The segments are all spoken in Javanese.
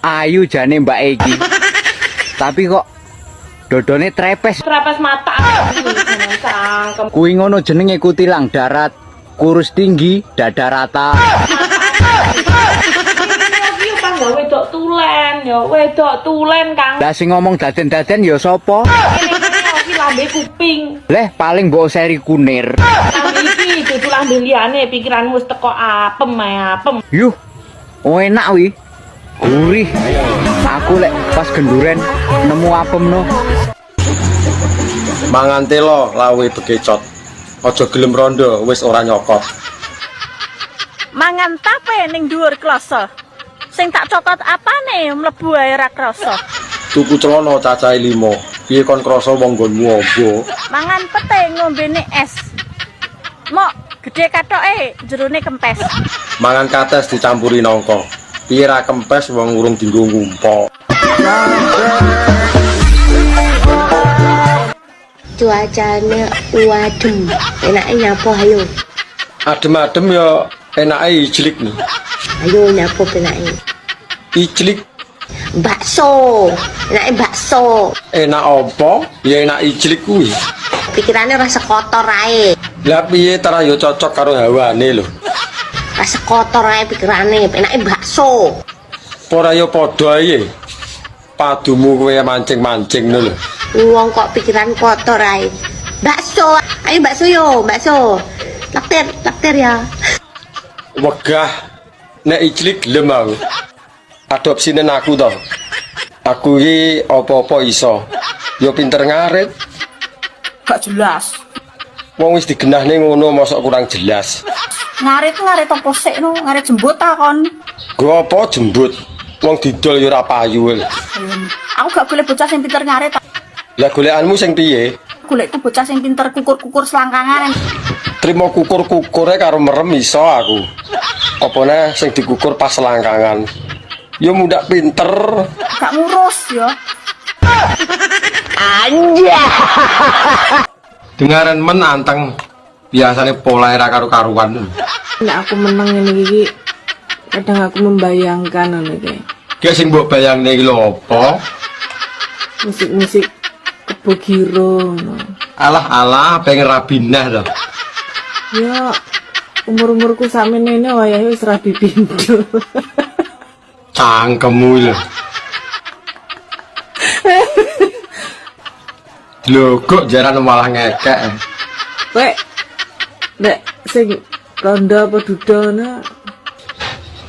Ayu jane Mbak Egi. Tapi kok dodone trepes. Trepes mata. Cangkem. Kuwi ngono jenenge kutilang darat, kurus tinggi, dada rata. Iki panggo wedok tulen ya, wedok tulen Kang. Lah sing ngomong daden-daden ya sapa? Iki lambe kuping. Leh paling mbok seri kunir. Lambe iki dudu lambe liyane pikiranmu wis teko apem apem. Yuh. Oh enak wi. Gurih. Aku lek pas genduren nemu apem no. Mangan telo lawe bekecot. Aja gelem rondo wis ora nyokot. Mangan tape ning dhuwur kloso. Sing tak cokot apane mlebu ae ra krasa. Tuku celana cacahe 5. Piye kon krasa wong nggonmu ombo? Mangan pete ngombene es. Mok gede katoke jerone kempes. Mangan kates dicampuri nangka. Piye ra kempes wong urung dienggo ngumpul. Cuacanya wadem, enaknya nyapo ayo. Adem-adem ya enake ijlik nih. Ayo nyapo enaknya. Ijlik Bakso, enaknya bakso. enak apa? Ya enak ijlik kuwi. Pikirannya rasa kotor ae. Lah piye tara ya cocok karo hawane lho. Rasa kotor ae pikirannya, enaknya bakso. Ora ya padha ae. Padumu kowe mancing-mancing lho. Wong kok pikiran kotor ae. Bakso, ayo bakso yo, bakso. Lakter ya. Wegah nek ijlik gelem aku. Adopsine aku to. Aku iki apa-apa iso. Ya pinter ngarit. Gak jelas. Wong wis digenahne ngono mosok kurang jelas. Ngarit apa sik no? Ngarit jembut ta kon. Go apa jembut. Wong didol ya ora payu. Aku gak golek bocah sing pinter ngarit. Lah golekanmu sing piye? Golek tuh bocah sing pinter kukur-kukur selangkangan. Trimo kukur-kukure karo merem iso aku. Opone sing dikukur pas selangkangan. Ya mundak pinter. Gak ngurus ya. Dengaran men anteng. Biasane polahe ra karo-karuan. Nek aku menang ini iki kadang aku membayangkan ngono iki. Ki sing mbok bayangne iki lho apa? Musik-musik Kebo Giro ngono. Alah pengen rabinah to. Ya umur-umurku sakmenene wayahe wis rabi pindho. Cangkemmu lho. Lho kok jaran malah ngekek. Kowe nek sing rondo apa dudana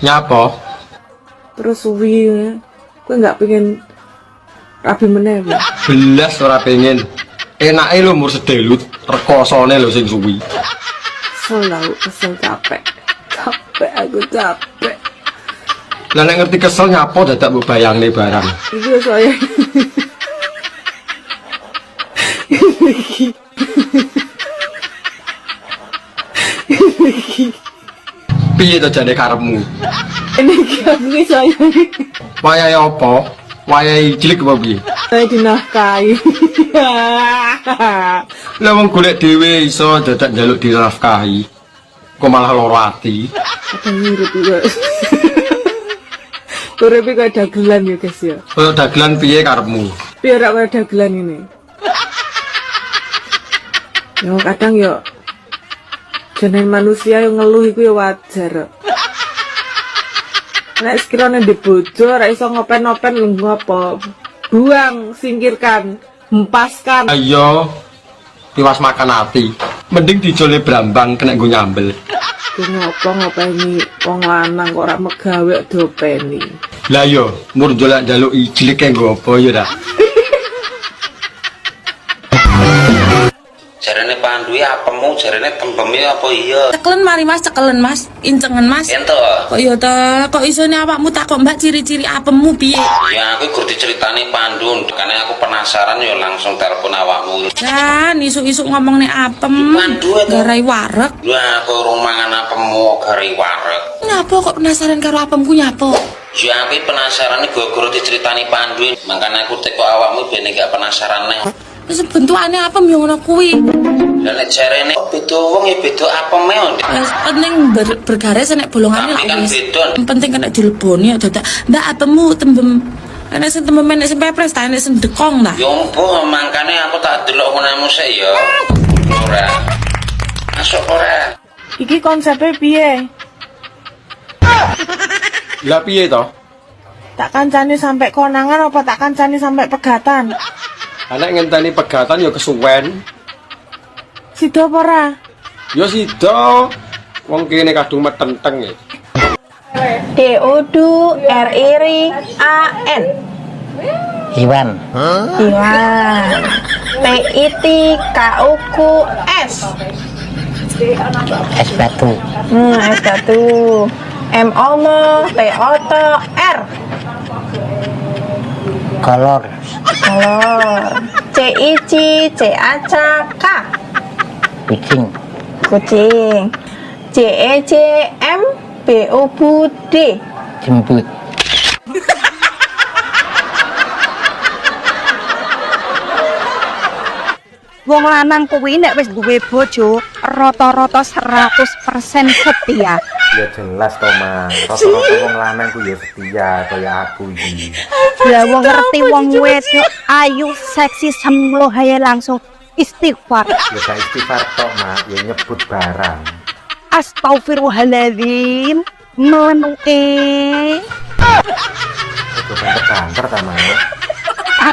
Nyapa? terus suwi kowe enggak pengen rabi meneh apa? Belas ora pengen. Enake lho umur sedelut, rekosone lho sing suwi. Kesel capek. Capek aku capek. Lah nek ngerti kesel nyapa dadak mbok bayangne barang. Iki saya. Piye to jane karepmu? Ini aku saya. Wayahe apa? Wayahe cilik apa piye? Saya dinafkahi. Lah wong golek dhewe iso dadak njaluk dinafkahi. Kok malah lara ati. Apa mirip juga. Uripe kaya dagelan ya guys ya. Kaya dagelan piye karepmu? Biar rak kaya dagelan ini. Yo kadang yo jeneng manusia yang ngeluh iku ya wajar. Nek sekiranya di bojo ora iso ngopen-ngopen lho apa. Buang, singkirkan, hempaskan. Ayo tiwas makan ati. Mending dijole brambang kena nggo nyambel. Ku ngopo ngopeni wong lanang kok ora megawe dopeni. Lah yo mur njaluk ijlik e nggo apa ya dah. Jarane Pandu apemu, jarane tembeme apa iya? Cekelen mari Mas, cekelen Mas, incengen Mas. Ento. Kok ya ta, kok isone awakmu takok Mbak ciri-ciri apemmu piye? Ya aku gur diceritani Pandu, karena aku penasaran ya langsung telepon awakmu. Kan isuk-isuk ngomong nek apem. Pandu itu. Garai wareg. Ya aku urung mangan apemu gari wareg. Nyapa kok penasaran karo apemku nyapa? Ya aku penasaran gur diceritani Pandu, makanya aku teko awakmu ben gak penasaran neh. Terus bentukane apem yo ngono kuwi. Dan nek jarene beda wong ya beda apeme. Penting bergaris nek bolongane Tapi kan wis. beda. Penting kena dileboni ya dadak. Mbak apemu tembem. Ana sing tembem nek sing pepres ta nek sing dekong ta. Ya mbuh mangkane aku tak delok ngono sik ya. Ora. Masuk ora. Iki konsepnya piye? Lah piye to? Tak kancani sampai konangan apa tak kancani sampai pegatan? Anak ngenteni pegatan ya kesuwen. Sido apa ora? Ya sida. Wong kene kadung metenteng ya. DODURIRAN Iwan. Iwan PITKUQS Es batu. S1 MOMO TOTR Kolor. CIC CACK Kucing. kucing JEJM BUBD Jemput. Wong lanang kuwi nek wis duwe bojo rata-rata 100% setia. Ya jelas to, Mas. Rata-rata wong lanang ku ya setia kaya aku iki. Lah wong ngerti wong wedok ayu seksi semlo haye langsung istighfar. Ya gak istighfar tok, Mak, ya nyebut barang. Astagfirullahaladzim. Menuke. Ojo banter-banter ta, Mak.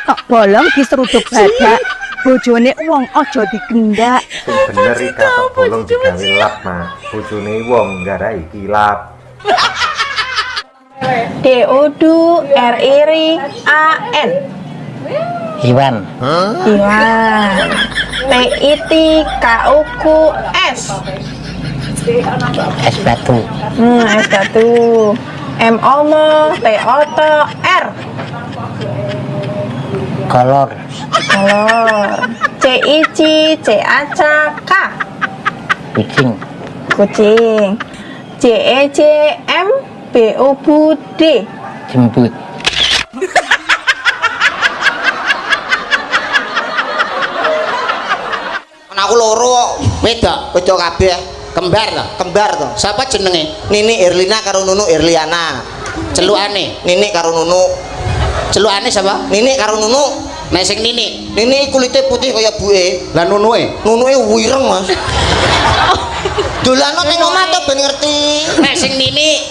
Atok bolong diseruduk badak. Bojone wong aja digendak. Sing bener iki katok bolong digawe lap, Mak. Bojone wong nggarai kilap. DODURIRAN Iwan. Iwan PITKUQS Es batu. S1 MOMO TOTR Kolor. CIC CACK Kucing. kucing JEJM BUBD Jemput. Anakku loro wedok kabeh kembar to. Siapa jenenge? Nini Irlina karo Nunu Irliana. Celukane Nini karo Nunu. Celukane siapa? Nini karo Nunu. Nek sing Nini kulite putih kaya buke. Lah Nunuke wireng, Mas. Dolano ning omah to ben ngerti. Nek sing Nini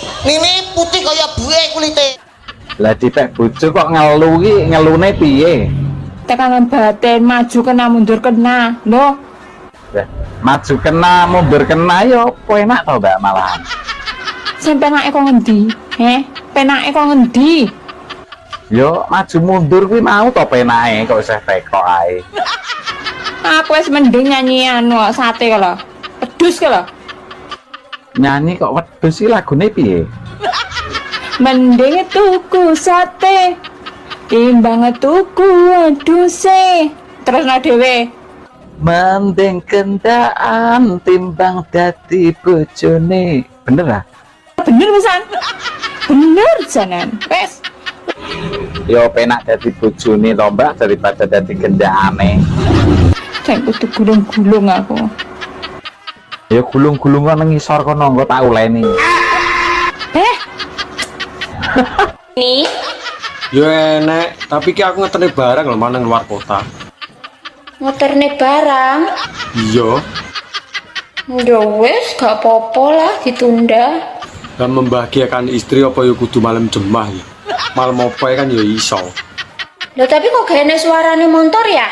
putih kaya buke kulite. Lah dipek bojo kok ngelu ki ngelune piye? Tekanan batin, maju kena, mundur kena. Loh, Lah, maju kena, mundur kena yo enak to, Mbak malahan. sing penake kok ngendi? Penake kok ngendi? Yo maju mundur kuwi mau to penake kok isih tekok ae. Aku wis mending nyanyi anu sate kala. Pedus kala. Nyanyi kok wedhus iki lagune piye? Mending tuku sate timbang tuku wedhuse. Terus dhewe. Mending kendaan timbang dadi bojone. Bener ah? Bener pisan. Bener janan. Wes. Yo penak dadi bojone to, Mbak, daripada dadi gendakane. Saya kudu gulung-gulung aku. Ya gulung-gulung nang ngisor kono engko tak uleni. Nih, Yo enek, tapi ki aku ngeteni barang lho manang luar kota. ngoterne barang. Iya, Ya wes, gak apa-apa lah ditunda. dan membahagiakan istri apa yo kudu malam jemah ya. Malam apa kan yo iso. Loh tapi kok gak enek suarane motor ya?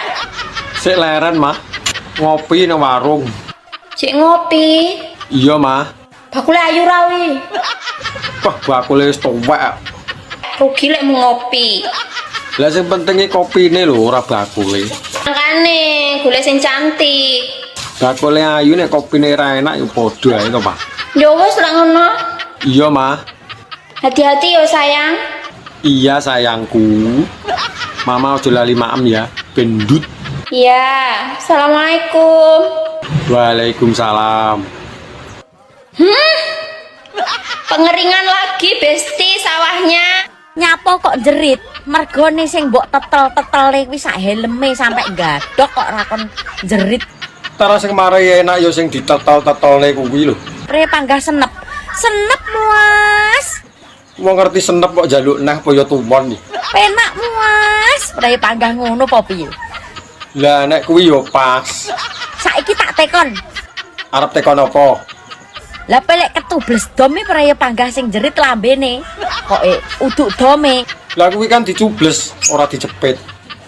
Sik leren, Mah. Ngopi nang warung. Cik ngopi. Iya, Mah. Bakule ayu rawi. Wah, bakule wis tuwek. Rugi lek mau ngopi. Lah sing penting iki kopine lho, ora bakule. Makane, golek sing cantik. Bakule ayu nek kopine ra enak yo padha ae to, Pak. Ya wes lek ngono. Iya, Mah. Hati-hati ya sayang. Iya, sayangku. Mama aja lali maem ya, bendut. Iya, assalamualaikum. Waalaikumsalam. Pengeringan lagi besti sawahnya. nyapo kok jerit mergone sing mbok tetel-tetele kuwi sak helme sampai gadok kok rakon jerit Tara sing marai enak ya sing ditetel-tetelne kuwi lho. Pre panggah senep. Senep Mas. Wong ngerti senep kok njaluk nah apa ya tumon iki. Penak Mas. Pre panggah ngono apa piye? Lah nek kuwi ya pas. Saiki tak tekon. Arep tekon apa? Lah pelek ketubles dome pre panggah sing jerit lambene. Kok uduk dome. Lah kuwi kan dicubles, ora dijepit.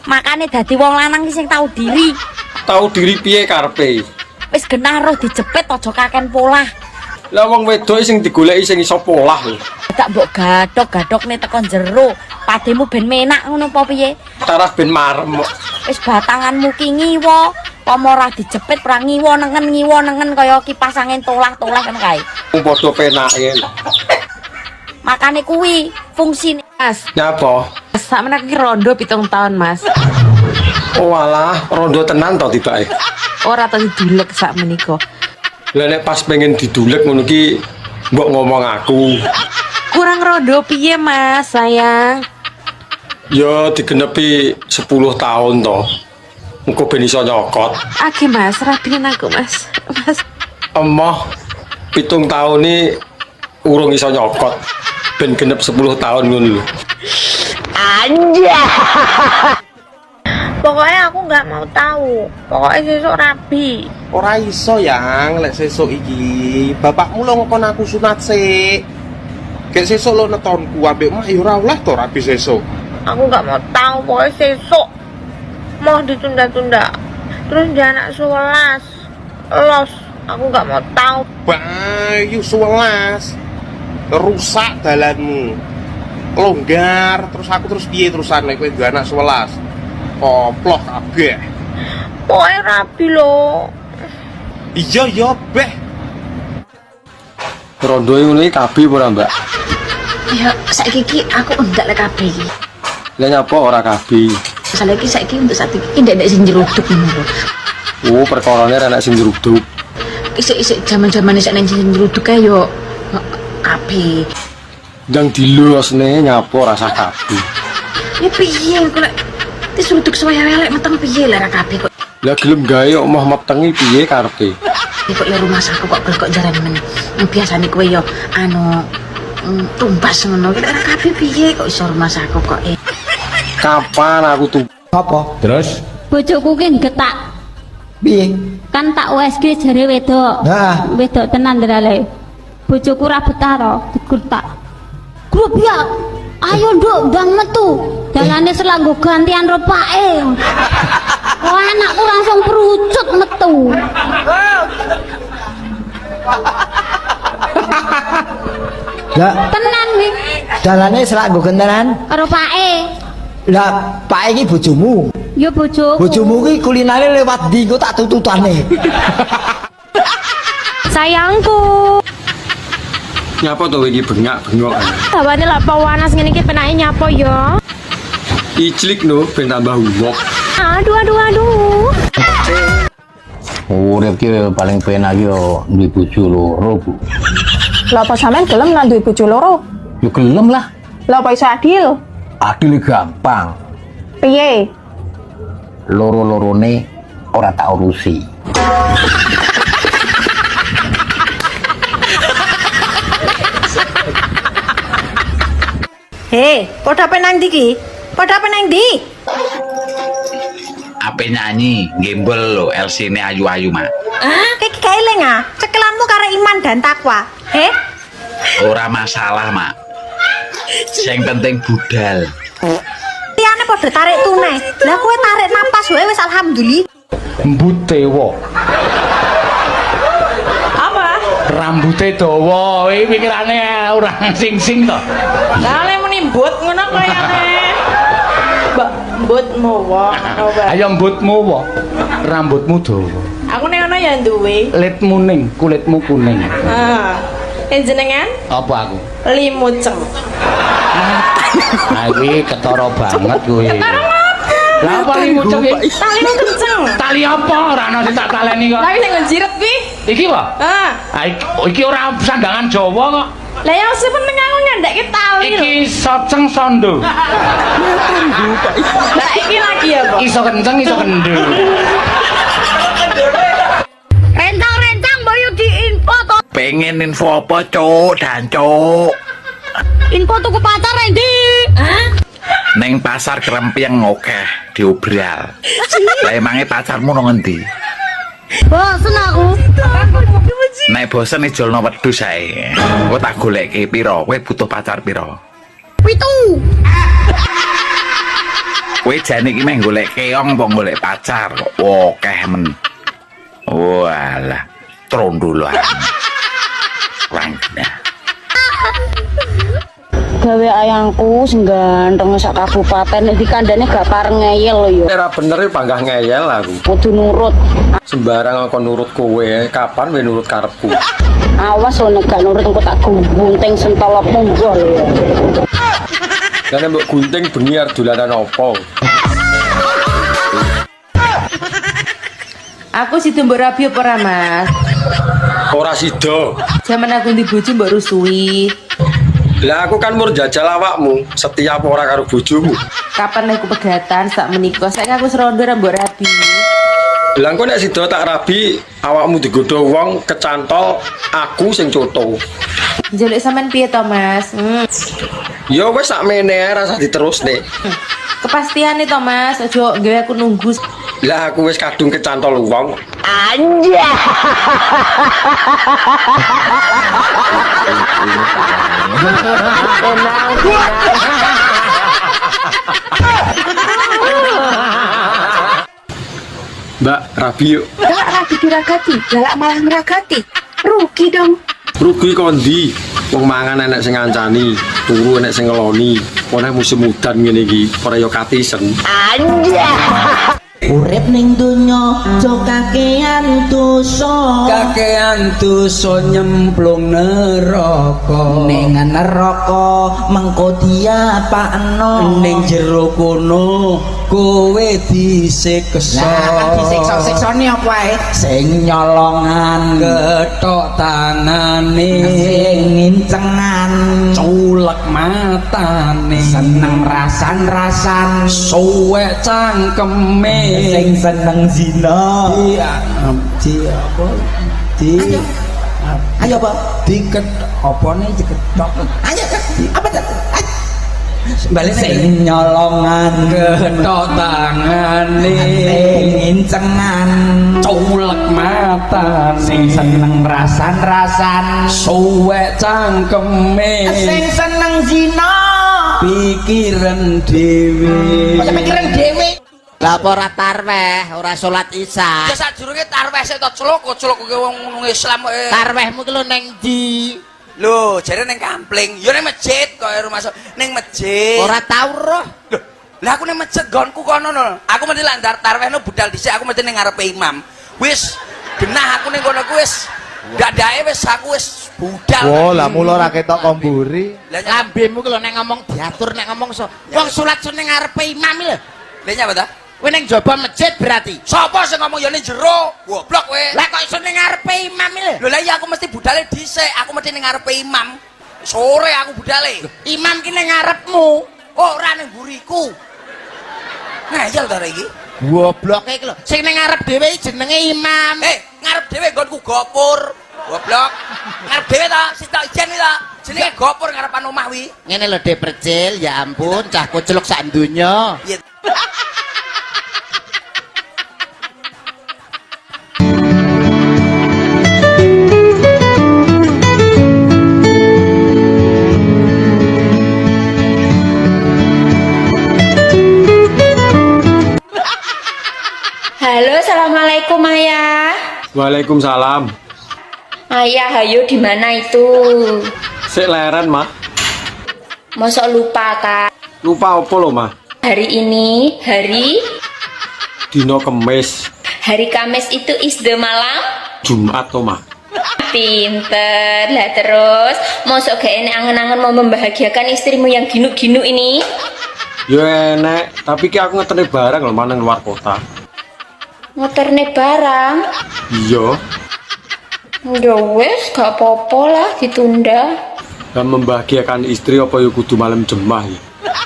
Makane dadi wong lanang sing tahu diri. Tahu diri piye karepe? Wis genah roh dijepit aja kaken polah. Lah wong wedok sing digoleki sing iso polah lho. Tak mbok gadok-gadokne tekan jero. Pademu ben menak ngono apa piye? Taraf ben marem kok. Wis batanganmu ki ngiwo, apa ora dijepit ora ngiwo nengen kaya kipas angin tolah-tolah kan kae. Wong padha penake. Makane kuwi fungsine Mas. Nyapa? Sakmene iki rondo 7 tahun, Mas. Oh alah, rondo tenan to tibake. Ora tau didulek sak menika. Lah nek pas pengen didulek ngono ki mbok ngomong aku. Kurang rondo piye, Mas, sayang? Ya digenepi 10 tahun to. Engko ben iso nyokot. Oke, Mas, rapinin aku, Mas. Mas. Emoh 7 tahun ni urung iso nyokot. Ben genep 10 tahun ngono lho. Pokoknya aku nggak mau tahu. Pokoknya sesuk rabi. Ora iso yang lek sesuk iki. Bapakmu lo ngkon aku sunat sik. Kayak sesuk lo netonku ambek mak ya ora oleh to rabi sesuk. Aku nggak mau tahu. Pokoknya sesuk mau ditunda-tunda. Terus dia anak 11 los. Aku nggak mau tahu. Bayu 11. Rusak dalanmu. Longgar terus aku terus piye terusan nek kowe duwe anak 11. Koploh kabeh. Pokoknya rabi lo. Iya beh. Rondo ngono iki kabeh ora, Mbak? Ya saiki iki aku ndak lek kabeh iki. Lah nyapa ora kabeh? Saiki untuk saat iki ndak sing jeruduk ngono. Oh, perkarane anak sing jeruduk. Isik jaman-jamane sak nang sing jeruduk kae yo kabeh. Ndang dilosne nyapa rasa kabeh. Ya piye kok lek diseruduk suwaya elek meteng piye lah kabeh kok. Lah gelem gawe kok mah metengi piye karepe? Ya kok ya rumah saku kok jaran men. Biasane kowe yo tumbas ngono. Kira kabeh piye kok iso rumah saku kok Kapan aku tuh? Apa? Terus? Bojoku ki getak. Piye? Kan tak USG jare wedok. Nah. Wedok tenan ndrale. Bojoku ra betah to, digutak. Grup ya. Ayo nduk ndang metu. Dalane selanggo gantian ropake. Oh anakku langsung perucut metu. Lah, Tenan wi. dalane selak nggo gentenan. Ropake. Lah, Pak iki bojomu. Ya bojoku. Bojomu ki kulinane lewat ndi engko tak tututane. Sayangku. Nyapa to iki bengak-bengok. Hawane lak pawanas ngene iki penake nyapa ya. Iclik no ben tambah umok. Aduh. Urip ki paling penak yo duwe bojo loro, Bu. Lah apa sampean gelem nang duwe bojo loro? Yo gelem lah. Lah apa iso adil? Adil gampang. Piye? Loro-lorone ora tak urusi. Hei, padha penang ndi ki? Padha penang ndi? Ape nyanyi, gembel lo, LC-ne ayu-ayu, Mak. Kayak kaeling ah, cekelanmu karo iman dan takwa. Ora masalah, Mak. Sing penting budal. Liyane padha tarik tunai. Lah kowe tarik napas wae wis alhamdulillah. Mbutewo. Apa? Rambute dawa, iki pikirane ora sing-sing to. Lah le muni mbut ngono kayane. Mbut mowo. Ayo mbutmu wa. Rambutmu dawa. Aku nek ngono ya duwe. Litmu ning, kulitmu kuning. Jenengan? Apa aku? Limuceng. Ah iki ketara banget kowe. Lah apa limuceng iki? Talimu kenceng. Tali apa ora ana sing tak taleni kok. Lah sing njiret kuwi. Iki wae? Ah. Iki ora sandangan Jawa kok. Lah yang sing penting aku nyandekke tali lho. Iki soceng sondo. Lah iki lagi apa? Iso kenceng iso kendel. Pengen info apa, Cuk? Dan Cuk. Info tuku pacar Randy. Hah? Neng pasar Krempiyang akeh diobral. Lah emange pacarmu nang endi? Bosen aku. Nek bosen ijolno wedhus ae. Kowe tak goleki pira? Kowe butuh pacar pira? 7. Kowe jane iki meh golek keong apa golek pacar kok akeh men. Walah, trondolan. Wangna. Gawe ayangku sing ganteng sak kabupaten nek dikandane gak pareng ngeyel lho ya. Ora bener panggah ngeyel aku. Kudu nurut. Sembarang aku nurut kowe, kapan kowe nurut karepku? Awas lho nek gak nurut engko tak gunting sentolopmu lho ya. Lah mbok gunting bengi arep dolanan apa? Aku sido mbok rabi apa ora, Mas? Ora sida. Zaman aku ndi bojo mbok rusui. Lah aku kan mur jajal awakmu, setia apa ora karo bojomu. Kapan aku pegatan sak menika? Saiki aku serondo ra mbok rabi. Lah engko nek sida tak rabi, awakmu digodho wong kecantol, aku sing coto. Njaluk sampean piye to, Mas? Ya wis sakmene ae rasa diterusne. Kepastiane to, Mas, aja gawe aku nunggu. Lah aku wis kadung kecantol wong. Anjay. Mbak, rabi yuk. Galak rabi diragati, galak malah ngeragati. Rugi dong. Rugi kondi. Wong mangan enek sing ngancani, turu enek sing ngeloni. Ora musim udan ngene iki, ora ya katisen. Anjay. Urip ning donya aja kakean dosa. Kakean dosa nyemplung neraka. Ning neraka mengko diapakno. Ning jero kono kowe disiksa. Lah disiksa-siksane apa ae? Sing nyolongan kethok tangane, sing ngincengan culek matane, seneng rasan-rasan, suwek cangkeme, sing seneng zina. Ayo apa? Diket opone diketok. Ayo apa dah? Balik sing nyolongan kethok tangane, ngincengan culek matane, sing seneng rasan-rasan, suwek cangkeme, sing seneng zina, pikiran dhewe. kok pikiran dhewe. Lah apa ora tarweh, ora salat Isya. Ya sadurunge tarweh sik to celuk kowe wong Islam kowe. Tarwehmu ki lho ning ndi? Lho, jare ning kampling, ya ning masjid kok rumah ning masjid. Ora tau roh. Lho, lah aku ning masjid gonku kono lho. Aku mesti landar tarwehno budal dhisik, aku mesti ning ngarepe imam. Wis genah aku ning kono ku wis dadake wis aku wis budal. Oh, lah mula ora ketok komburi. Lah lambemu ki lho nek ngomong diatur nek ngomong so. Wong salat ning ngarepe imam lho. Lah nyapa ta? Kowe ning jaba masjid berarti. Sapa sing ngomong ya ning jero? Goblok kowe. Lah kok iso ning ngarepe imam lho? Lho lah iya aku mesti budale dhisik, aku mesti ning ngarepe imam. Sore aku budale. Imam ki ning ngarepmu. Oh, ora ning buriku. Ngayal ta iki? Gobloke iki lho. Sing ning ngarep dhewe jenenge imam. Ngarep dhewe nggonku gopur. Goblok. Ngarep dhewe ta, sing tak ijen ta. Jenenge gopur ngarepan omah wi. Ngene lho De Percil, ya ampun, cah kucluk sak donya. Halo, assalamualaikum Ayah. Waalaikumsalam. Ayah, ayo di mana itu? Sik leren, Mah. Mosok lupa Kak? Lupa apa lo, Mah? Hari ini hari Dino Kemis, hari Kamis itu isde malam. Jumat to, Mah. Pinter lah, terus mosok gak enak angen-angen mau membahagiakan istrimu yang ginu-ginu ini? Ya enek, tapi ki aku ngetene barang lho manang luar kota. Ngoterne barang? Iya. Ya wes, gak apa-apa lah, ditunda. Dan membahagiakan istri apa ya kudu malam jemah ya.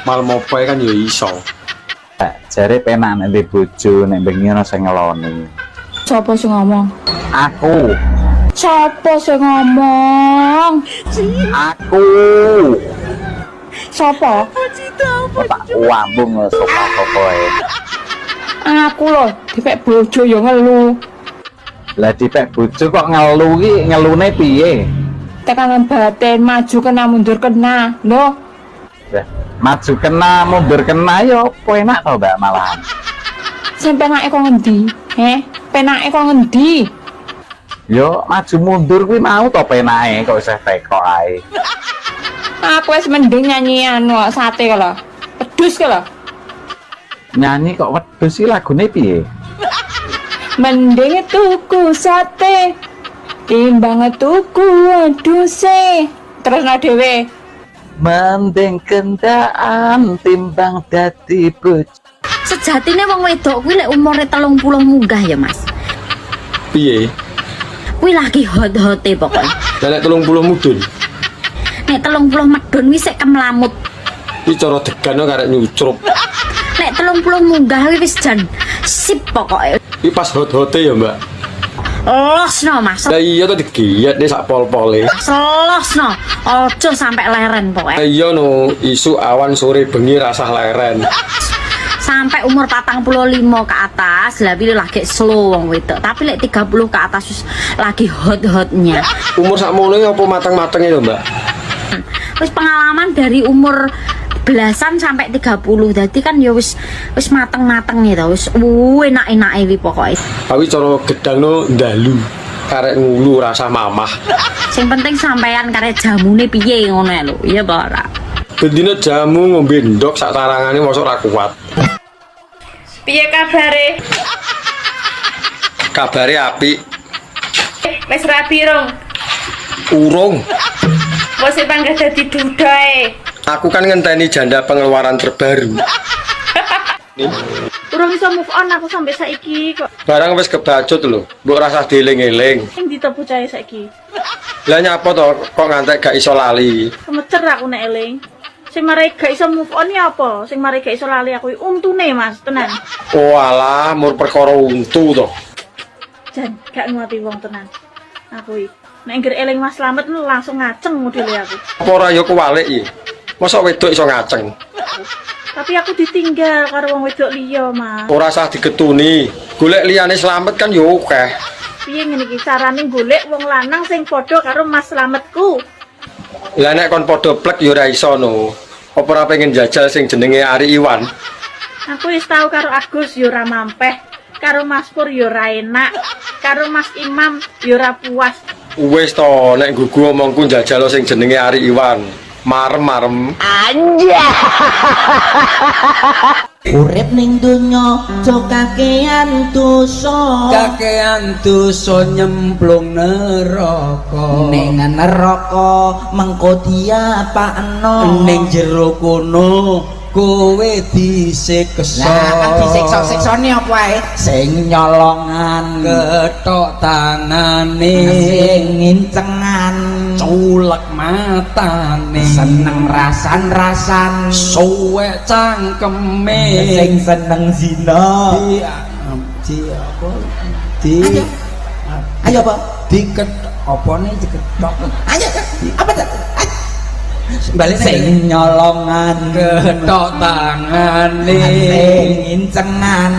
Malam apa kan ya iso. Jare penak nek bojo nek bengi ana sing ngeloni. Sopo sing ngomong? Aku. Sopo sing ngomong? Aku. Sopo? Tak wambung sopo ae. Aku loh, dipek bojo yo ngelu. Lah dipek bojo kok ngelu ki ngelune piye? Tekanan batin maju kena mundur kena. Loh, Maju kena mundur kena yo enak to Mbak malahan. sing penake kok ngendi? Penake kok ngendi? Yo maju mundur kuwi mau to penake kok isih teko ae. Aku wis mending nyanyi anu sate lho. Pedus lho. Nyanyi kok wedhus iki lagune piye? Mending tuku sate timbang tuku wedhuse. Terus no dhewe. Mending kendaan timbang dadi bojo. Sejatine wong wedok kuwi lek umure 30 munggah ya, Mas. Piye? Kuwi lagi hot-hote pokoknya. Lah nek 30 mudun. Nek 30 medun wis sik kemlamut. Iki cara degan kok arek nyucrup. Nek 30 munggah wis jan sip pokoke. Iki pas hot-hote ya, Mbak. Losno Mas. Lah iya to digiyet nek sak pol-pole. Selosno. Ojo sampai leren pokoknya. Iya no, isu awan sore bengi rasah leren. Sampai umur 45 ke atas lah pilih lagi slow wong wedok. Tapi lek 30 ke atas wis lagi hot-hotnya. Umur sakmono apa mateng-matenge lho, Mbak? Wis pengalaman dari umur belasan sampai 30. Jadi kan ya wis mateng-mateng gitu. Wis enak-enake wi pokoke. Tapi cara gedangno ndalu. Karek ngulu rasa mamah. Sing penting sampean karek jamune piye ngono lho. Iya apa ora? Bendina jamu ngombe ndok sak tarangane mosok ra kuat. Piye kabare? Kabare apik. Wis rapi rong. Urung. Wes panggah dadi dudae. Aku kan ngenteni janda pengeluaran terbaru. Urung iso move on aku sampai saiki kok. Barang wis kebacut lho, mbok rasah dieling-eling. Sing ditepu cahe saiki. Lah nyapa to kok ngantek gak iso lali? Kemecer aku nek eling. Sing marai gak iso move on ya apa? Sing marai gak iso lali aku untune Mas, tenan. Oh alah, mur perkara untu to. Jan, gak nguati wong tenan. Aku iki nek ngger eling Mas Slamet langsung ngaceng modele aku. Apa ora ya kewalik iki? Mosok wedok iso ngaceng. Tapi aku ditinggal karo wong wedok liya, Mas. Ora usah digetuni. Golek liyane Slamet kan yo akeh. Piye ngene iki carane golek wong lanang sing padha karo Mas Slametku? Lah nek kon padha plek yo ora iso no. Apa ora pengen jajal sing jenenge Ari Iwan? Aku wis tau karo Agus yo ora mampeh, karo Mas Pur yo ora enak, karo Mas Imam yo ora puas. Wis to nek gugu omongku jajal sing jenenge Ari Iwan. Marem-marem. Anja. Urip ning donya aja kakean dosa. Kakean dosa nyemplung neraka. Ning neraka mengko diapakno. Ning jero kono kowe disiksa. Lah disiksa-siksane apa ae? Sing nyolongan ketok tangane, sing ngincengan culek matane, seneng rasan-rasan, suwek cangkeme, sing seneng zina. Ayo apa? Diket apa nih diketok? Ayo apa dah? Balik sing nyolongan ketok tangane, ngincengan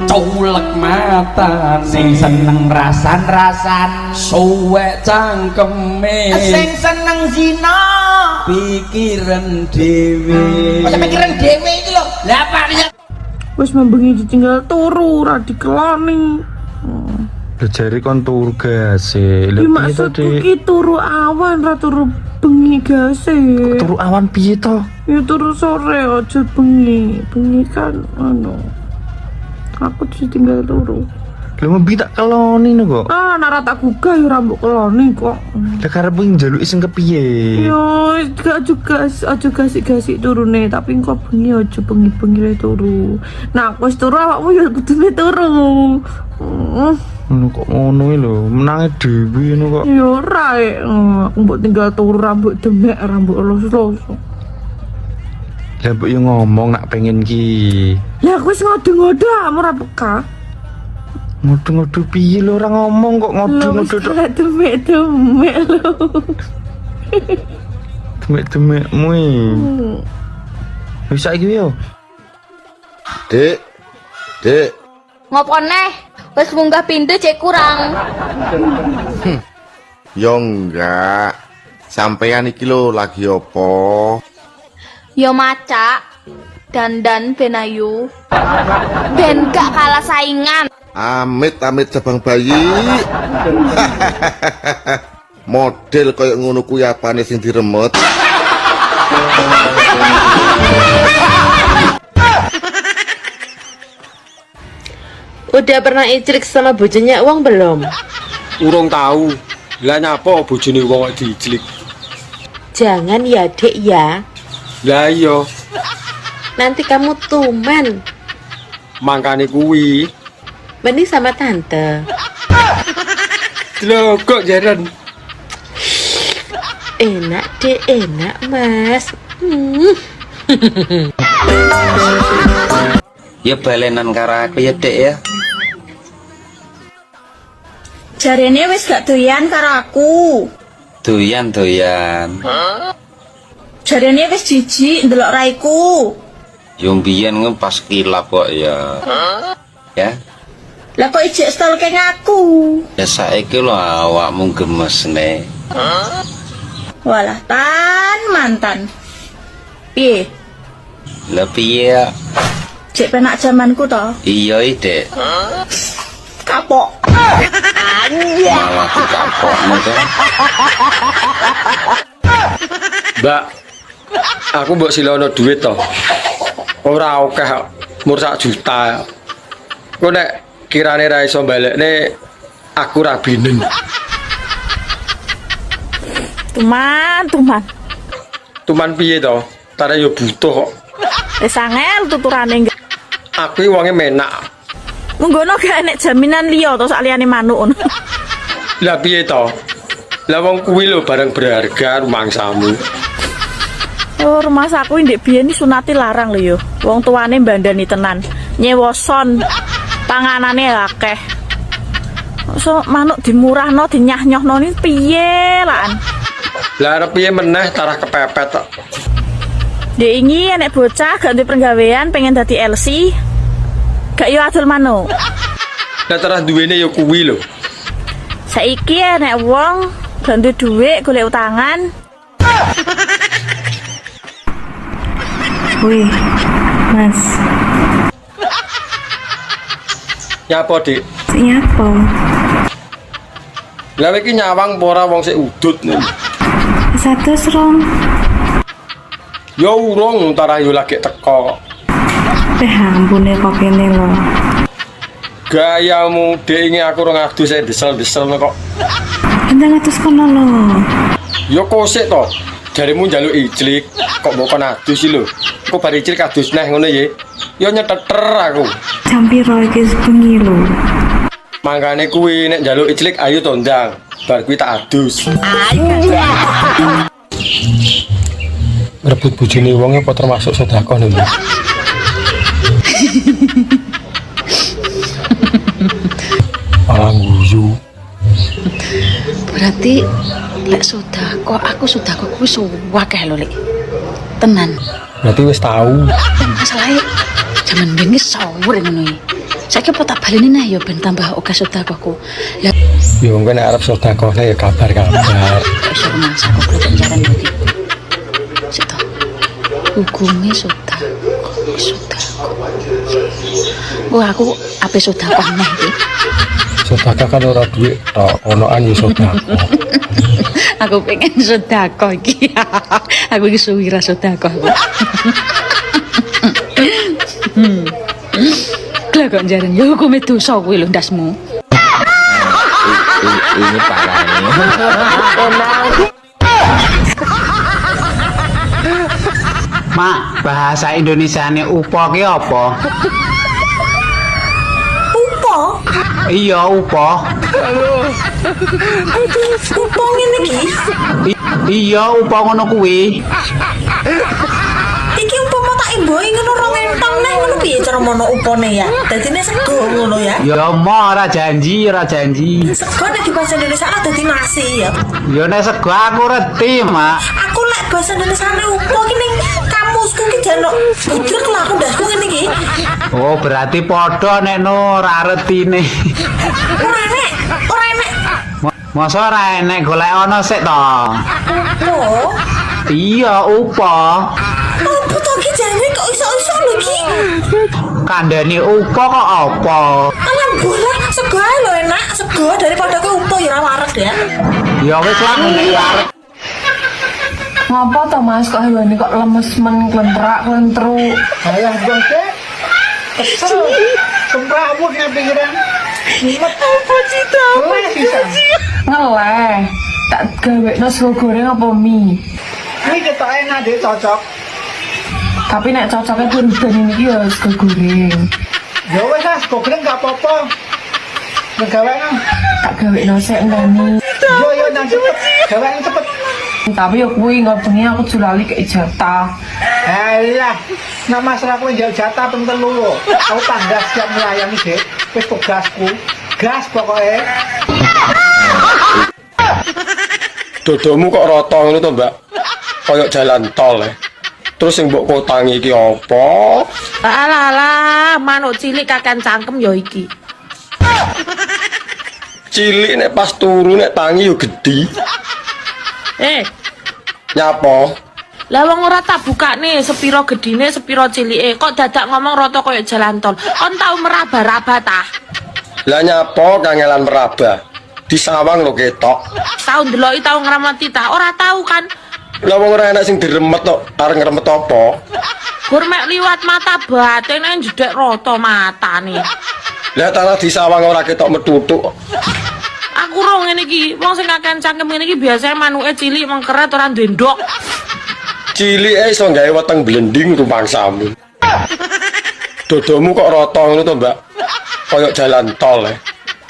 culek matane, sing seneng rasan-rasan, suwek cangkeme, sing seneng zina, pikiran dhewe. kok pikiran dhewe iki lho. Lah apa Wis membengi ditinggal turu ra dikeloni. Jari kon turu gase. Iki maksudku ki turu awan ra turu bengi gase. Turu awan piye to? Ya turu sore aja bengi. Bengi kan anu. Aku ditinggal turu. Lha mbi tak keloni no kok. Ah, nek tak gugah ya ra mbok keloni kok. Lah karepmu njaluki sing kepiye? Yo, gak juga aja gasik-gasik turune, tapi engko bengi aja bengi-bengi turu. Nah, aku wis turu awakmu ya kudune turu. Ngono kok ngono lho, menange dhewe ngono kok. Ya ora aku mbok tinggal turu rambut demek, rambut los-los. Lah mbok yo ngomong nak pengen ki. Ya aku wis ngode-ngode ora peka. Ngodo-ngodo piye lho ora ngomong kok ngodo-ngodo tok. Demek-demek lho. Demek-demekmu iki. Wis saiki yo. Dek. Dek. Ngopo neh? Wis munggah pindho cek kurang. Yo enggak. Sampean iki lho lagi opo? Yo macak. Dandan ben ayu. Ben gak kalah saingan. Amit-amit cabang bayi. Model koyo ngono kuwi apane sing diremet? Udah pernah icrik sama bojone uang belum? Urung tahu. Lah nyapa bojone wong kok diijlik? Jangan ya dek ya. Lah iya, Nanti kamu tuman. mangkane kuwi. Mending sama tante. Lho kok jaran. Enak deh, enak mas. Ya balenan karo aku ya Dek ya. Jarene wis gak doyan karo aku. Doyan. Jarene wis jijik ndelok raiku. Yo mbiyen pas kilap kok ya. Ya. Lah kok ijek stalking aku? Ya saiki lho awakmu gemesne. Walah mantan. Piye? Lah piye? Cek penak zamanku toh. Iya Dek. Kapok. Malah kapokmu kan. Mbak, aku mbok silono duit to. Ora akeh, mur 1 juta. Kok nek kirane ra iso balekne aku ra binen. Tuman. Tuman piye to? Tare yo butuh kok. Wis angel tuturane. Aku iki wonge menak. Munggono gak enek jaminan liya to sak liyane manuk ngono. Lah piye to? Lah wong kuwi lho barang berharga rumangsamu. Oh, rumah saku ndek biyen iki sunate larang lho yo. Wong tuane mbandani tenan. Nyewoson. Panganane akeh. So manuk dimurahno dinyah-nyohno ni piye lan? Lah arep piye meneh tarah kepepet tok. Dek ingi enek bocah gak duwe penggawean pengen dadi LC. Gak yo adol manuk. Lah tarah duwene yo kuwi lho. Saiki enek wong gak duwe dhuwit golek utangan. Wih, Mas. Nyapa, Dik? Nyapa? Lah iki nyawang apa ora wong sik udut nih. 100 Yo urung tarah yo lagi teko. Ampune kok kene lho. Gayamu Dik ini aku ora ngadus desel-desel kok. Endang atus kono lho. Yo kosik to. Jarimu njaluk ijlik, kok mbok kon adus lho. Kok bar ijlik adus neh ngono ye. Yo nyeteter aku. Jam piro iki bengi lho. Mangkane kuwi nek njaluk ijlik ayo to ndang. Bar kuwi tak adus. Rebut bojone wong apa termasuk sedekah lho. Malah guyu. Berarti lek sedekah aku sedekah kuwi suwakeh lho Lek. Tenan. Berarti wis tahu. Masalahe jaman bengi sawur ngono iki. Saiki apa tak baleni nah ya ben tambah akeh sedekahku. Lah yo engko nek arep sedekah ya kabar-kabar. iso mangsa kok penjaran iki. Sito. Hukume sedekah. Gua aku ape sedekah neh iki. Sedekah kan ora duit tok, onoan yo sedekah. Aku pengen sedekah iki. Aku iki suwira sedekah. Lah kok jaran ya hukume dosa kuwi lho ndasmu. Ini parah ini. Mak, bahasa Indonesiane upo ki apa? Upo? Iya, upo. Upo ngene iki. Iya, upo ngono kuwi. Iki umpama tak imboi ngono rong entong neh ngono piye cara mono upone ya? Dadine sego ngono ya. Ya mau ora janji. Sego nek di bahasa Indonesia dadi nasi ya. Ya nek sego aku reti, Mak. Aku lek bahasa Indonesia upo ki ning kamusku ki jano bujur aku ndasku ngene iki. Oh, berarti padha nek no ora retine. Ora enek. Masa ora enek golek ana sik to. Oh. Iya, upo. Apa to ki jane kok iso-iso lho ki? Kandhane upo kok apa? Alam bola sego ae lho enak, sego daripada ke upo ya ora wareg ya. Ya wis lah nek wareg. Ngapa to Mas kok hewane kok lemes men klentrak-klentru. Alah bos. Kesel. Kemrawut nek pikiran. Apa cita? Ngeleh. Tak gawekno sego goreng apa mie? Ini ketok enak deh cocok. Tapi nek cocoknya kurudan ini ya sego goreng. Ya wes lah, sego goreng gak apa-apa. Ngegawekno. Tak gawekno sik ngene. Yo nang cepet. Gawekno cepet. Tapi ya kuwi ngobengi aku julali kei jatah. Alah, nek masalah kowe njak jatah ping 3 lho. Aku tanggas siap melayani, Dik. Wis tugasku. Gas pokoknya. Dodomu kok rata ngono to, Mbak? Kayak jalan tol ya. Terus sing mbok kotangi iki apa? Alah, manuk cilik kakan cangkem ya iki. Cilik nek pas turu nek tangi yo gedhi. Nyapa? Lah wong ora tak bukane sepiro gedine sepiro cilike kok dadak ngomong rata kaya jalan tol. Kon tau meraba-raba ta? Lah nyapa kangelan meraba? Disawang lho ketok. Tau ndeloki tau ngramati ta? Ora tau kan? Lah wong ora enak sing diremet kok, arep ngremet apa? Gur mek liwat mata batene jedek rata matane. Lah tanah disawang ora ketok metutuk. Aku ro ngene iki, wong sing kakean cangkem ngene iki biasane manuke cilik mengkeret ora ndendok. Cilike iso gawe weteng blending rumangsamu. Dodomu kok rata ngono to, Mbak? Kayak jalan tol ya.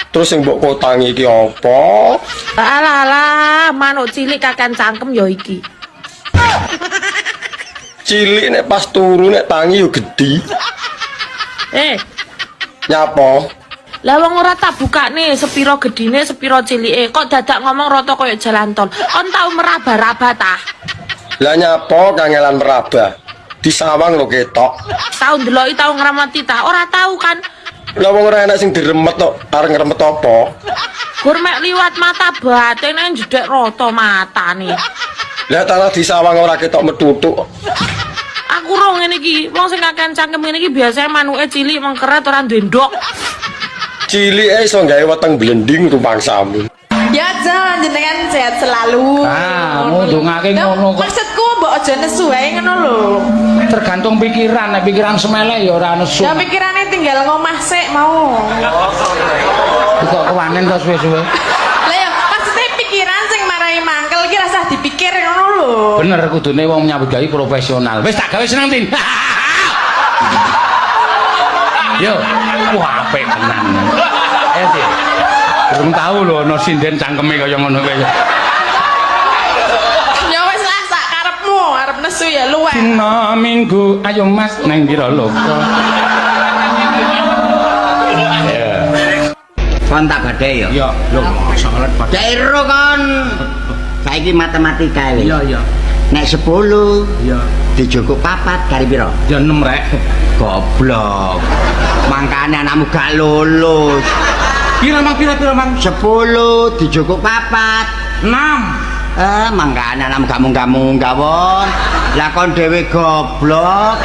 Terus sing mbok kotangi iki apa? Alah, manuk cilik kakean cangkem ya iki. Cilik nek pas turu nek tangi yo gedhi. Nyapa? Lah wong ora tak bukane sepiro gedine sepiro cilike kok dadak ngomong rata kaya jalan tol. Kon tau meraba-raba ta? Lah nyapa kangelan meraba? Disawang lho ketok. Tau ndeloki tau ngramati ta? Ora tau kan? Lah wong ora enak sing diremet kok, arep ngremet apa? Gur mek liwat mata batene jedek rata matane. Lah tanah disawang ora ketok metutuk. Aku ro ngene iki, wong sing kakean cangkem ngene iki biasane manuke cilik mengkeret ora ndendok. Cilike iso gawe weteng blending rumangsamu. Ya jangan jenengan sehat selalu. Ngundungake ngono kok. Maksudku mbok aja nesu ae ngono lho. Tergantung pikiran, nek pikiran semele ya ora nesu. Ya pikirane tinggal ngomah sik mau. Kok kewanen to suwe-suwe. Lah ya maksudnya pikiran sing marai mangkel iki rasah dipikir ngono lho. Bener kudune wong nyambut gawe profesional. Wis tak gawe seneng tin. Yo, wah apik tenan. Ayo Dik. Durung tahu lho ana sinden cangkeme kaya ngono kowe. Ya wis lah sak karepmu, arep nesu ya luwih. Dina Minggu, ayo Mas nang pira loka. Kon tak badhe ya. Iya, lho salat badhe. Dairo kon. Saiki matematika wis. Iya. Nek 10 iya dijukup 4 kari pira? Ya 6 rek. Goblok. Mangkane anakmu gak lulus. Pira mang 10 dijukup 4 6. Mangkane anakmu gak munggah-munggah won. Lah kon dhewe goblok.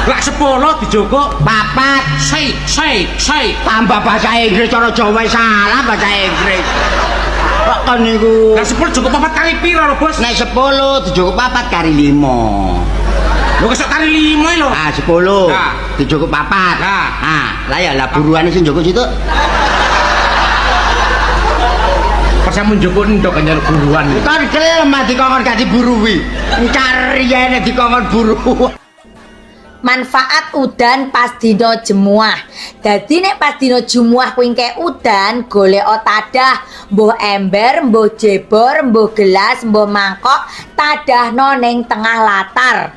Lah 10 dijukup 4. Sei. Tambah bahasa Inggris cara Jawa salah bahasa Inggris. Kok kon niku? Lah 10 cukup 4 kali pira lho, Bos? Nek 10 dijukup 4 kali 5. Lho kesok kali 5 lho. 10 dijukup 4. Lah ya lah buruane sing njukup situ. Pas sampe njukup ndok kanyar buruan. Kon kelem dikongkon gak diburuwi. Cariyane dikongkon buru. Manfaat udan pas dina jemuah. Dadi nek pas dina jemuah kuwi engke udan, golek tadah, mbuh ember, mbuh jebor, mbuh gelas, mbuh mangkok, tadahno ning tengah latar.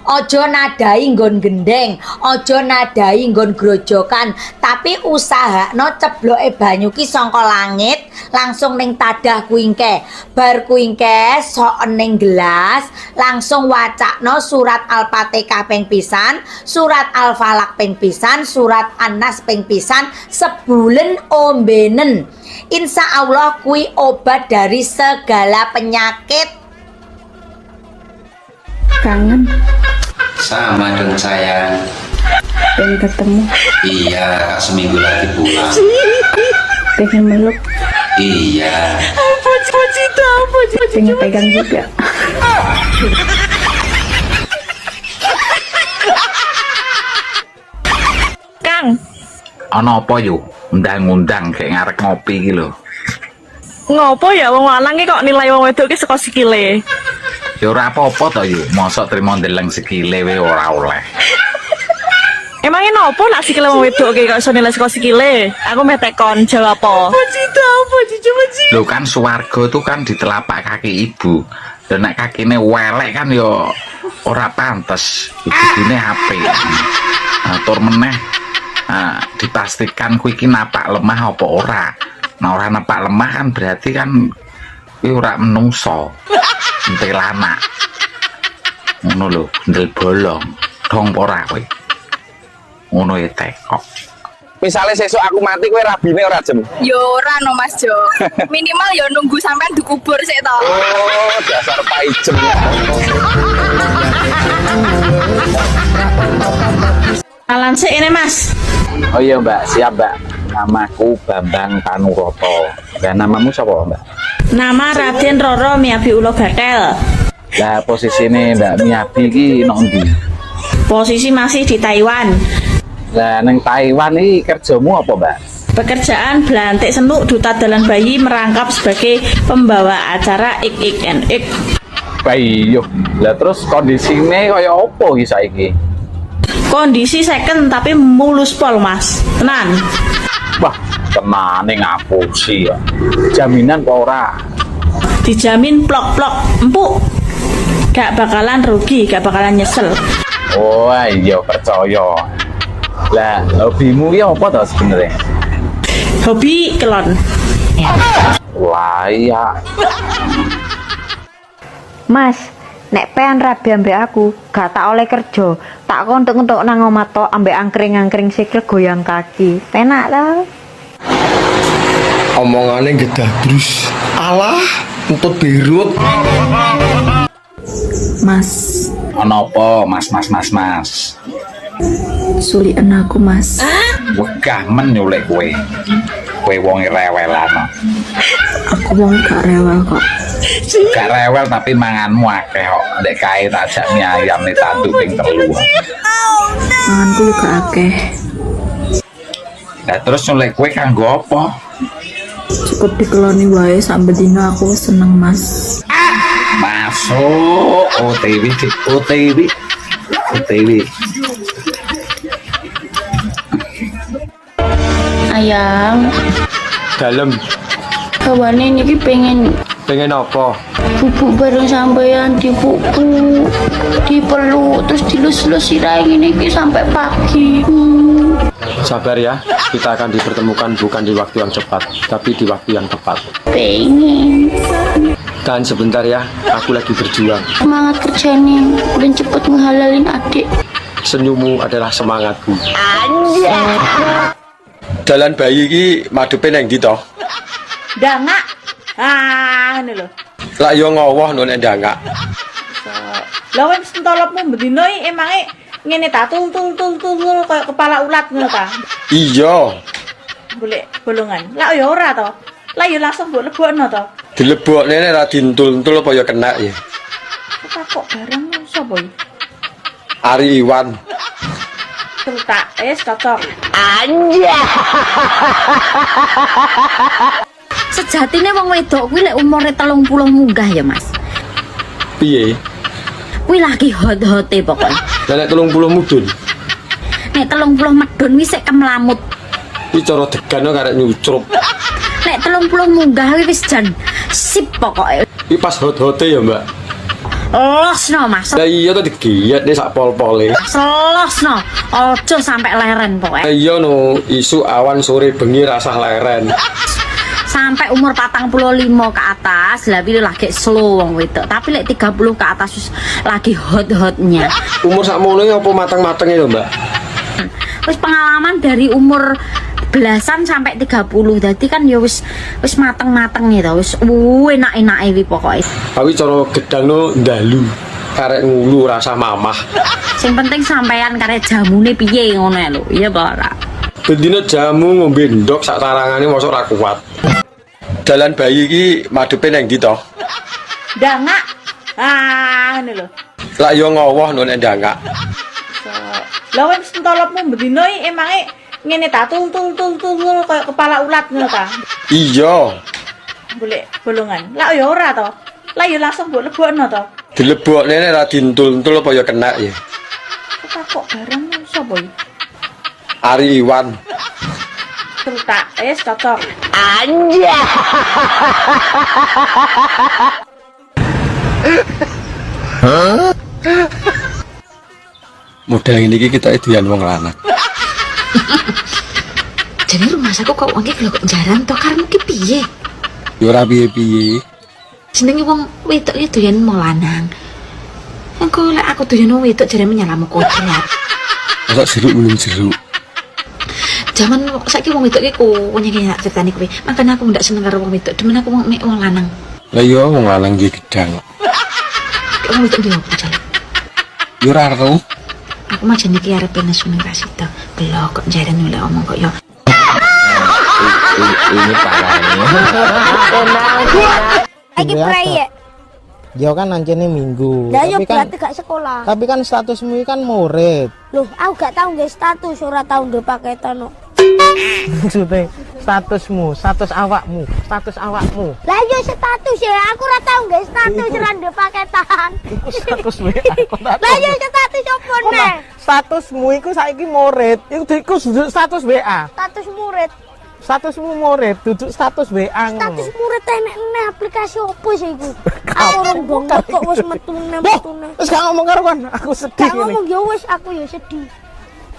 Ojo nadai nggon gendeng, ojo nadai nggon grojokan, tapi usahakno cebloke banyu ki saka langit langsung ning tadah kuingke. Bar kuingke sok ning gelas, langsung wacakno surat Al-Fatihah ping pisan, surat Al-Falaq ping pisan, surat An-Nas ping pisan, sebulan ombenen. Insya Allah kui obat dari segala penyakit. Kangen Sama dong sayang. pengen ketemu, Iya, seminggu lagi pulang. pengen meluk, Iya. pengen pegang juga. Kang, Ana apa yo? Undang-undang kayak ngarek ngopi iki lho. ngopo ya wong lanang ki kok nilai wong wedok ki saka sikile? Ya ora apa-apa to yo, mosok trimo ndeleng sikile wae ora oleh. Emangnya nopo nak sikile wong wedok ki kok iso nilai saka sikile? Aku meh tekon jawab apa? Lho kan swarga itu kan di telapak kaki ibu. Dan nek kakine welek kan yo ora pantes. Ibune HP. Atur meneh. Dipastikan kuwi iki napak lemah apa ora. Nah ora napak lemah kan berarti kan kuwi ora menungso. Entelana. Ngono lho, ndel bolong. Dong ora kowe. Ngono ya tekok. Misalnya sesuk aku mati kowe rabine ora jem. Yo ora no Mas Jo. Minimal yo nunggu sampean dikubur sik to. Oh, dasar paijem. Alan sik ini Mas. Oh iya Mbak, siap Mbak. Namaku Bambang Tanuroto. Dan namamu siapa Mbak? Nama Raden Roro Miyabi Ulo Gatel. Lah posisi ini Mbak Miyabi ki nang ndi? Posisi masih di Taiwan. Lah neng Taiwan ini kerjamu apa Mbak? Pekerjaan belantik senuk duta dalan bayi merangkap sebagai pembawa acara ik. Bayi yo. Lah terus kondisinya kaya apa iki saiki? Kondisi second tapi mulus pol Mas. Tenan. Wah, tenane ngapusi ya. Jaminan kok ora? Dijamin plok-plok empuk. Gak bakalan rugi, gak bakalan nyesel. Oh iya percaya. Lah hobimu ki apa to sebenarnya? Hobi kelon. Wah iya. Mas, nek pean rabi ambek aku, gak tak oleh kerja. Tak kontuk-kontuk nang omah tok ambek angkring-angkring sikil goyang kaki. Penak ta? Omongane gedabrus. Alah, entut birut. Mas, Ana apa Mas? sulikan aku Mas. Wegah men nyulek kowe. Kowe wong rewelan. Aku wong gak rewel kok. Gak rewel tapi manganmu akeh kok. Ndek kae tak jak mie ayam nih tanduk ping 3. Manganku juga akeh. Lah terus nyulek kowe kanggo apa? Cukup dikeloni wae sampe dina aku seneng Mas. Masuk OTW. Ayang, Dalem. bawane niki pengen apa? bubuk bareng sampean dipupu, dipeluk, terus dilus-lus sirahe ngene iki sampai pagi. Sabar ya, kita akan dipertemukan bukan di waktu yang cepat, tapi di waktu yang tepat. Pengen Tahan sebentar ya, aku lagi berjuang. semangat kerjane dan cepet ngehalalin adik. Senyummu adalah semangatku. Dalan bayi iki madepe nang ndi to? Dangak. Ngene lho. Lah yo ngowoh no nek ndangak. Lah wis entolopmu bendino iki emange ngene ta tul kayak kepala ulat ngono ta. Iya, Golek bolongan. Lah ya ora to. Lah ya langsung mbok lebokno to. dilebokne nek ra dintul-tul apa ya kena ya. Kok barang sapa iki? Ari Iwan. Celutak cocok. Sejatine wong wedok kuwi lek umure 30 munggah ya Mas. Piye? Kuwi lagi hot-hote pokoknya. Lah nek 30 mudun. Nek 30 medun wis sik kemlamut. Iki cara degan karek nyucrup. Nek 30 munggah wis jan sip pokoknya. Iki pas hot-hote ya, Mbak. Losno Mas. Lah iya to digiyet nih sak pol-pole. Losno. Ojo sampai leren pokoknya. Iya no, isu awan sore bengi rasah leren. Sampai umur 45 ke atas lah pilih lagi slow wong wedok, tapi lek 30 ke atas lagi hot-hotnya. Umur sakmono apa mateng-matenge lho, Mbak? Wis pengalaman dari umur belasan sampai 30, jadi kan ya wis mateng-mateng gitu, wis enak-enak iki pokoke. Tapi cara gedangno ndalu, karek ngulu rasa mamah. Sing penting sampean karek jamune piye ngono lho, iya apa ora? Bendina jamu ngombe ndok sak tarangane mosok ra kuat. Dalan bayi iki madhepe nang ndi to? Ndangak. Ah, ngene lho. Lah yo ngowoh nek ndangak. Lah wis entolopmu bendina iki emange ngene ta tul kayak kepala ulat ngono ta. Iya. Golek bolongan. Lah ya ora to. Lah ya langsung mbok lebokno to. Dilebokne nek ra dintul-tul apa ya kena ya. Kok barang sapa iki? Ari Iwan. Cerita, cocok. Anja. Hah? Model ini kita edian wong lanang. Jadi rumah saku kok wong iki kok jaran to karep ki piye? Ya ora piye-piye. Jenenge wong wedok iki doyan wong lanang. Engko lek aku doyan wong wedok jarene nyalamu kodrat. Masa jeruk minum jeruk. Zaman saiki wong wedok iki nyek tak critani kowe. Makane aku ndak seneng karo wong wedok, demen aku wong lanang. Lah iya wong lanang iki gedang. Wong wedok ndi opo jane? Yo ora ero. Aku mah jane iki arep nesu ning Rasita. Belok kok jaren oleh omong kok yo. Ini parahnya. Lagi proyek. Dia kan nancene minggu. Lah yo Tapi kan berarti gak sekolah. tapi kan statusmu ini kan murid. Loh, aku gak tahu nggak status, ora tahu ndek paketan kok. Maksudnya status awakmu. Lah yo status ya, aku ora tahu nggak status ora ndek paketan. Status WA. Lah yo status opo nek? Statusmu iku saiki murid. Iku status WA. Status murid. Statusmu murid, duduk status WA ngono. Status murid enek aplikasi opo sih iku? Aku orang bongkar kok wis metune. Wis gak ngomong karo kon, aku sedih Gak ini. ngomong yo wis aku yo sedih.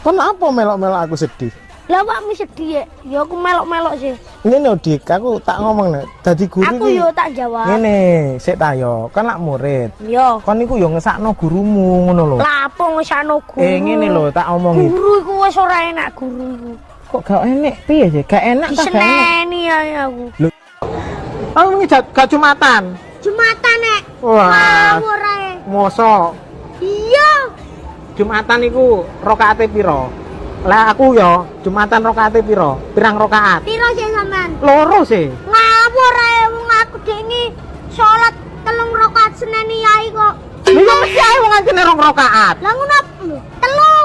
Kenapa melok-melok aku sedih? Lah awakmu sedih ya aku melok-melok sih. Ngene Dik, aku tak ngomong nek dadi guru Aku iki. yo tak jawab. Ngene, sik ta yo, kan lak murid. Yo. Kon niku yo ngesakno gurumu ngono lho. Lah apa ngesano guru? Ngene lho tak omongi. Guru iku wis ora enak guru iku. Kok gak enak piye sih? Gak enak ta gak enak? Diseneni ya aku. Lho. Oh, wingi gak Jumatan. Jumatan nek. Wah. Ngawur ae. Mosok Iya. Jumatan iku rakaate piro? Lah aku yo Jumatan rakaate piro? Pirang rakaat? Piro sih sampean? Loro sih. Ngawur ae wong aku dengi salat 3 rakaat seneni yai kok. Lha mesti ae wong ngene 2 rakaat. Lah ngono telu.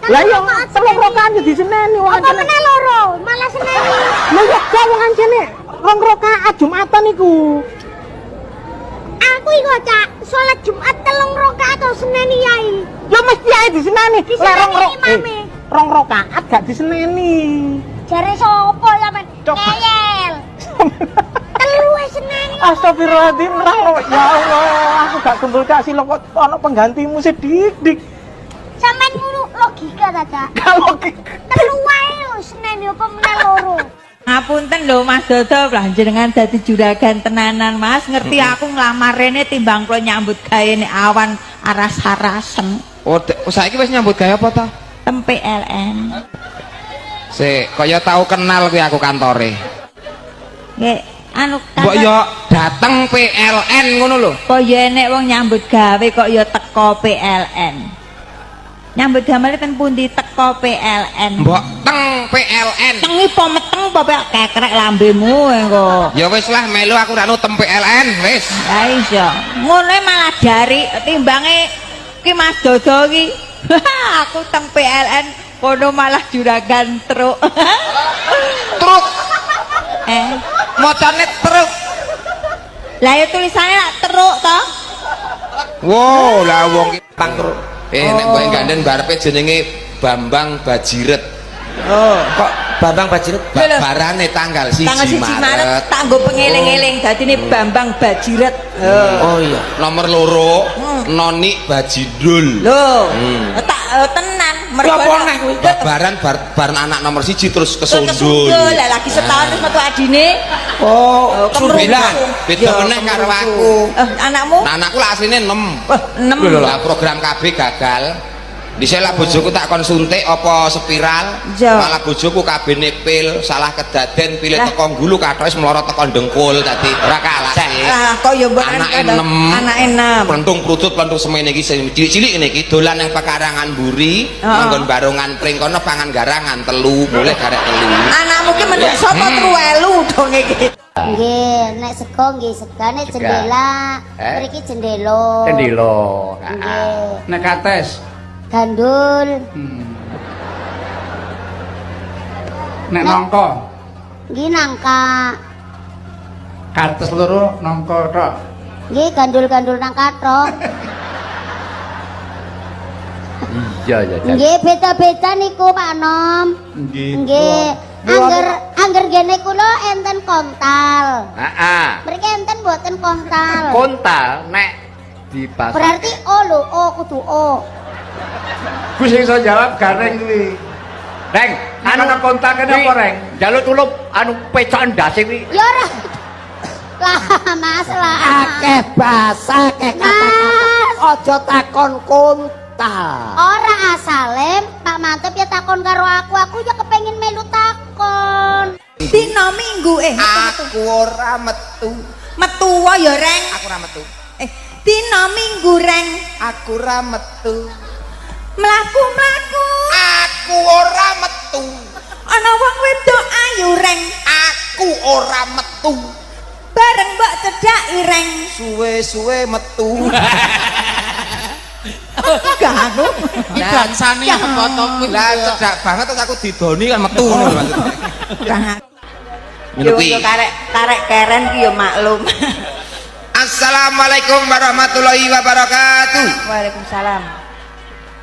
Lah yo 3 rakaat yo diseneni wong Apa meneh loro? Malah seneni. Lha yo gak wong ngene 2 rakaat Jumatan iku. Aku iku cak salat Jumat 3 rakaat to seneni yai. Lah mesti ae diseneni. Diseneni 2 rakaat gak diseneni. Jare sapa sampean? Ngeyel. Telu wis seneni. Astagfirullahaladzim, ya Allah, aku gak kumpul kasih lo kok ono penggantimu sedik-dik. Sampean ngono logika ta, Cak? Gak logika. Telu wae lho seneni apa meneh loro. Ngapunten lho Mas Dodo, panjenengan dadi juragan tenanan Mas, ngerti aku nglamar rene timbang kula nyambut gawe nek awan aras-arasen. Oh, saiki wis nyambut gawe apa ta? Tempe LN. Sik, kaya tau kenal kuwi aku kantore. Nggih, anu Mbok yo dateng PLN ngono lho. kok ya enek wong nyambut gawe kok ya teko PLN. Nyambut gawe ten pundi teko PLN. Mbok teng PLN. Tengi po meteng po kekrek lambemu engko. Ya wis lah melu aku rano tem PLN wis. Ya iso. Ngono malah jari timbange ki Mas Dodo ki. Aku teng PLN kono malah juragan truk. Truk. Mocane truk. Lah ya tulisannya nak truk to. Wow, lah wong ki tang truk. Nek mbok ganden barepe jenenge Bambang Bajiret. Oh, kok Bambang Bajiret barane tanggal 1 Maret. Tak nggo pengeling-eling dadine Bambang Bajiret. Oh iya, nomor loro Noni Bajidul. Lho, tak tenan mergo babaran bar anak nomor 1 terus kesundul. Lah lagi setahun terus metu adine. Oh, 9. Beda meneh karo aku. Anakmu? Nah, anakku lah asline 6. 6. Lah program KB gagal. Dhisik lah bojoku tak kon suntik apa spiral. Malah bojoku KB pil, salah kedaden pilih teko gulu kathoke mlorot teko dengkul dadi ora kalah sih. Ah, kok ya mbok anake 6. Plentung prutut plentung semene iki cilik-cilik ngene iki dolan nang pekarangan mburi, nggon barongan pring kono pangan garangan telu, boleh garek telu. Anakmu ki menungso apa truwelu dong iki. Nggih, nek sego nggih segane jendela. Mriki jendelo. Jendelo. Nggih. Nek kates gandul. Nek nangka Nggih nangka. kates loro nangka tok. Nggih gandul-gandul nangka tok. Iya ya. Nggih beda-beda niku Pak Nom. Nggih. Angger gene kula enten kontal. Heeh. Mriki enten mboten kontal. Kontal nek di pasar. Berarti O lho, O kudu O. Gue sing iso jawab gareng kuwi. Reng, anu kontak kene apa reng? Jaluk tulup anu pecokan ndase kuwi. Ya ora. Lah Mas lah. Akeh basa, akeh kata-kata. Aja takon kontal. Ora asale Pak Mantep ya takon karo aku ya kepengin melu takon. Dina Minggu aku ora metu. Metu ya Reng. Aku ora metu. Dina Minggu Reng. Aku ora metu. Mlaku-mlaku. Aku ora metu. Ana wong wedok ayu Reng. Aku ora metu. Bareng mbok cedhaki Reng. Suwe-suwe metu. Ganu. Iki bangsane foto kuwi. Lah cedak banget terus aku didoni kan metu ngono maksudnya. Yo karek keren ki yo maklum. Assalamualaikum warahmatullahi wabarakatuh. Waalaikumsalam.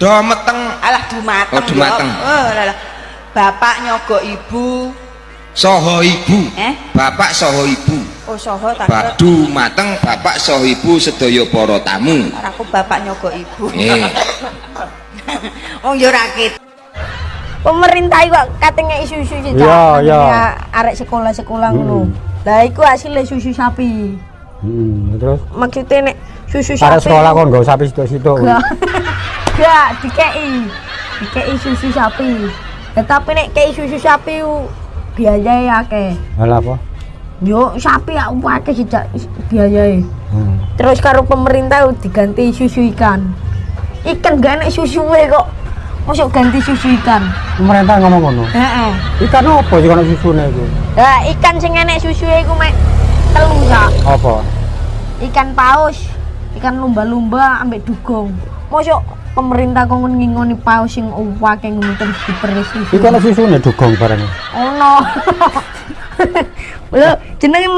Do meteng. Alah dumateng. Oh dumateng. Oh lah. Bapak nyogok ibu. Soho ibu. Bapak soho ibu. Oh soho tak. Badu mateng bapak soho ibu sedaya para tamu. Ora aku bapak nyogok ibu. Oh yo rakit. Pemerintah kok kate ngeki susu sih. Iya. Arek sekolah-sekolah ngono. Lah iku hasilnya susu sapi. Terus Maksudnya nek susu sapi. arek sekolah kok enggak sapi situ-situ. Gak dikei susu sapi. Tetapi nek kei susu sapi biayae akeh. Lah apa? Yo sapi aku akeh tidak biayae. Terus karo pemerintah diganti susu ikan. Ikan gak nek susuwe kok. Masuk ganti susu ikan. Pemerintah ngomong ngono. Heeh. Ikan apa sih kana susune iku? Lah ikan sing enek susuwe iku mek telu sak. Apa? Ikan paus, ikan lumba-lumba ambek dugong. Masuk pemerintah kok ngingoni paus sing akeh ngono terus diperes susu. Iku ana susune dugong bareng. Ono. Lho, jenenge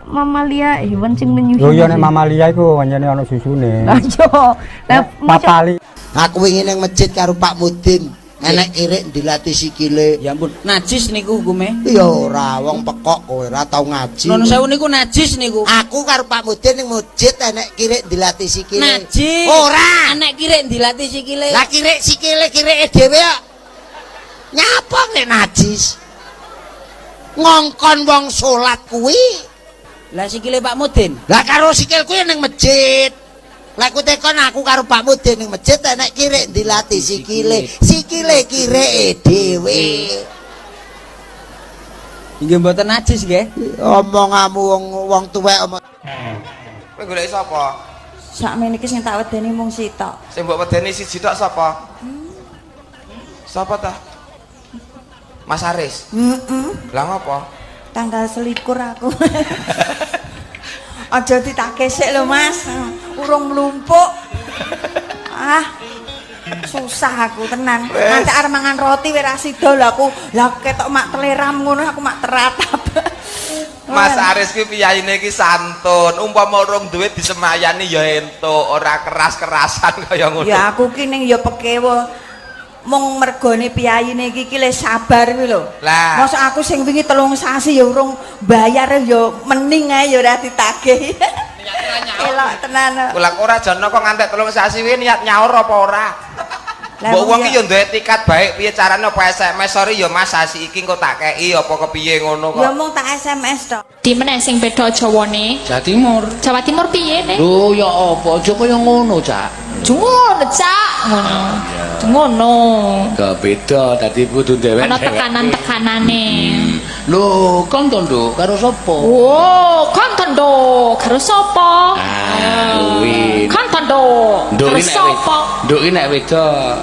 mamalia hewan sing menyusui. Lho ya nek mamalia iku pancene ana susune. Lah yo. Lah papali. Aku wingi ning masjid karo Pak Mudin. Enek kirik dilatih sikile. Ya ampun, najis niku hukume. Ya ora, wong pekok kowe ora tau ngaji. Nun sewu niku najis niku. Aku karo Pak Mudin ning masjid enek kirik dilatih sikile. Najis. Ora, enek kirik dilatih sikile. Lah kirik sikile kirike dhewe kok. Nyapa nek najis? Ngongkon wong salat kuwi. Lah sikile Pak Mudin. Lah karo sikil kuwi ning masjid. Lah ku tekon aku karo Pak Mudin ning masjid enek kirik dilatih sikile. Sikile kirike dhewe. Nggih mboten najis nggih. Omonganmu wong tuwek omong. Kowe golek sapa? Sakmene iki sing tak wedeni mung sitok. Sing mbok wedeni siji tok sapa? Sapa ta? Mas Aris. Lah ngopo? Tanggal selikur aku. Aja ditakesik lho Mas. Urung mlumpuk. Susah aku tenan. Nanti arep mangan roti wis ra sida lho aku. Lah ketok mak teleram ngono aku mak teratap. Mas Aris ki piyayine ki santun. Umpama urung duwe disemayani ya entuk, ora keras-kerasan kaya ngono. Ya aku ki ning ya pekewo. mung mergone piyayine iki le sabar kuwi lho. Lah. Mosok aku sing wingi 3 sasi ya urung bayar ya mending ae ya ora ditagih. Elok tenan. Ulang ora jono kok ngantek 3 sasi kuwi niat nyaur apa ora? Lah, Mbok wong iya. ki yo duwe etikat baik piye carane apa SMS sorry yo Mas sasi iki engko tak kei apa kepiye ngono kok. Ya mung tak SMS tok. Di meneh sing beda Jawane? Jawa Timur. Jawa Timur piye nih? Lho ya apa aja kaya ngono, Cak. Ngono, Cak. Ngono. Ngono. Gak beda dadi kudu dhewe. Ana tekanan-tekanane. Lho, kon tondo karo sapa? Oh, kon tondo karo sapa? Kuwi. Kon tondo karo sapa? Nduk ki nek wedok.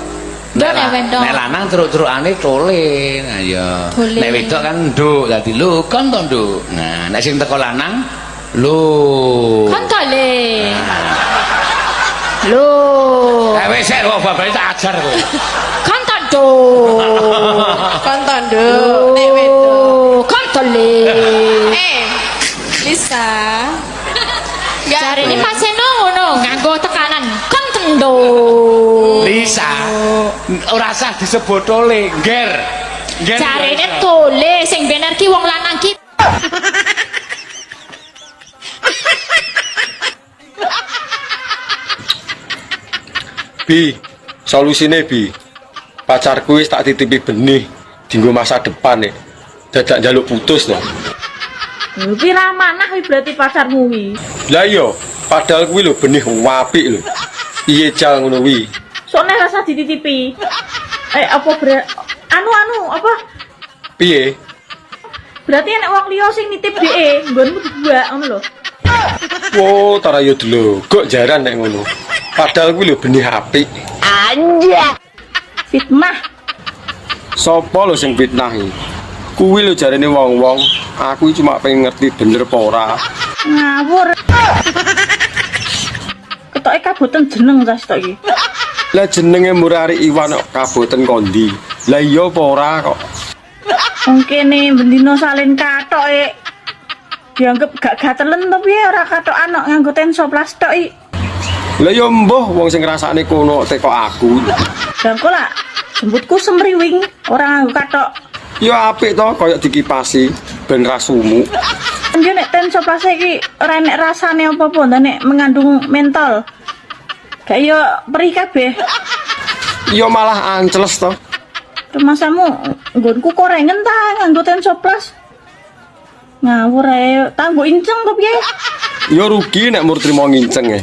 Nduk nek wedok. Nek lanang truk-trukane tole. Nah ya. Tole. Nek wedok kan nduk dadi lho kon tondo. Nah, nek sing teko lanang lho. Kon tole. Lho. Wis sik kok babane tak ajar kowe. Kon tondo. Kon tondo. Nek wedok. Kon tole. Lisa. Jarene Mas Eno ngono, nganggo tekanan. Kon tondo. Lisa. Ora usah disebut tole, ngger. Ngger. Jarene tole sing bener ki wong lanang ki. Bi, solusine Bi. Pacarku wis tak titipi benih dienggo masa depan nih. Dadak njaluk putus to. Lho pira manah kuwi berarti pacarmu kuwi. Lah iya, padahal kuwi lho benih apik lho. Piye jal ngono kuwi? Sok nek rasa dititipi. Apa anu apa? Piye? Berarti enek wong liya sing nitip dheke, nggonmu dibuak ngono lho. Oh, tara yo dulu. Kok jaran nek ngono. Padahal kuwi lho benih apik. Anjir. Fitnah. Sopo lho sing fitnah iki? Kuwi lho jarene wong-wong, aku cuma pengen ngerti bener apa ora. Ngawur. Ketoke kaboten jeneng tas tok iki. Lah jenenge Murari Iwan kok kaboten kondi. Lah iya apa ora kok. Wong kene bendina salin katoke. Dianggep gak gatelen to piye ora katokan kok nganggo tensoplas tok iki. Lah ya mbuh wong sing ngrasakne kono teko aku. Jangko lah jemputku semriwing ora nganggo katok. Ya apik to kaya dikipasi ben ra sumuk. Yo nek tensoplas iki ora enek rasane apa-apa nek mengandung mentol. Gak yo perih kabeh. Ya malah anceles to. Masamu nggonku korengen ta nganggo tensoplas. Ngawur ae, tanggo inceng to piye? Ya rugi nek mur trimo nginceng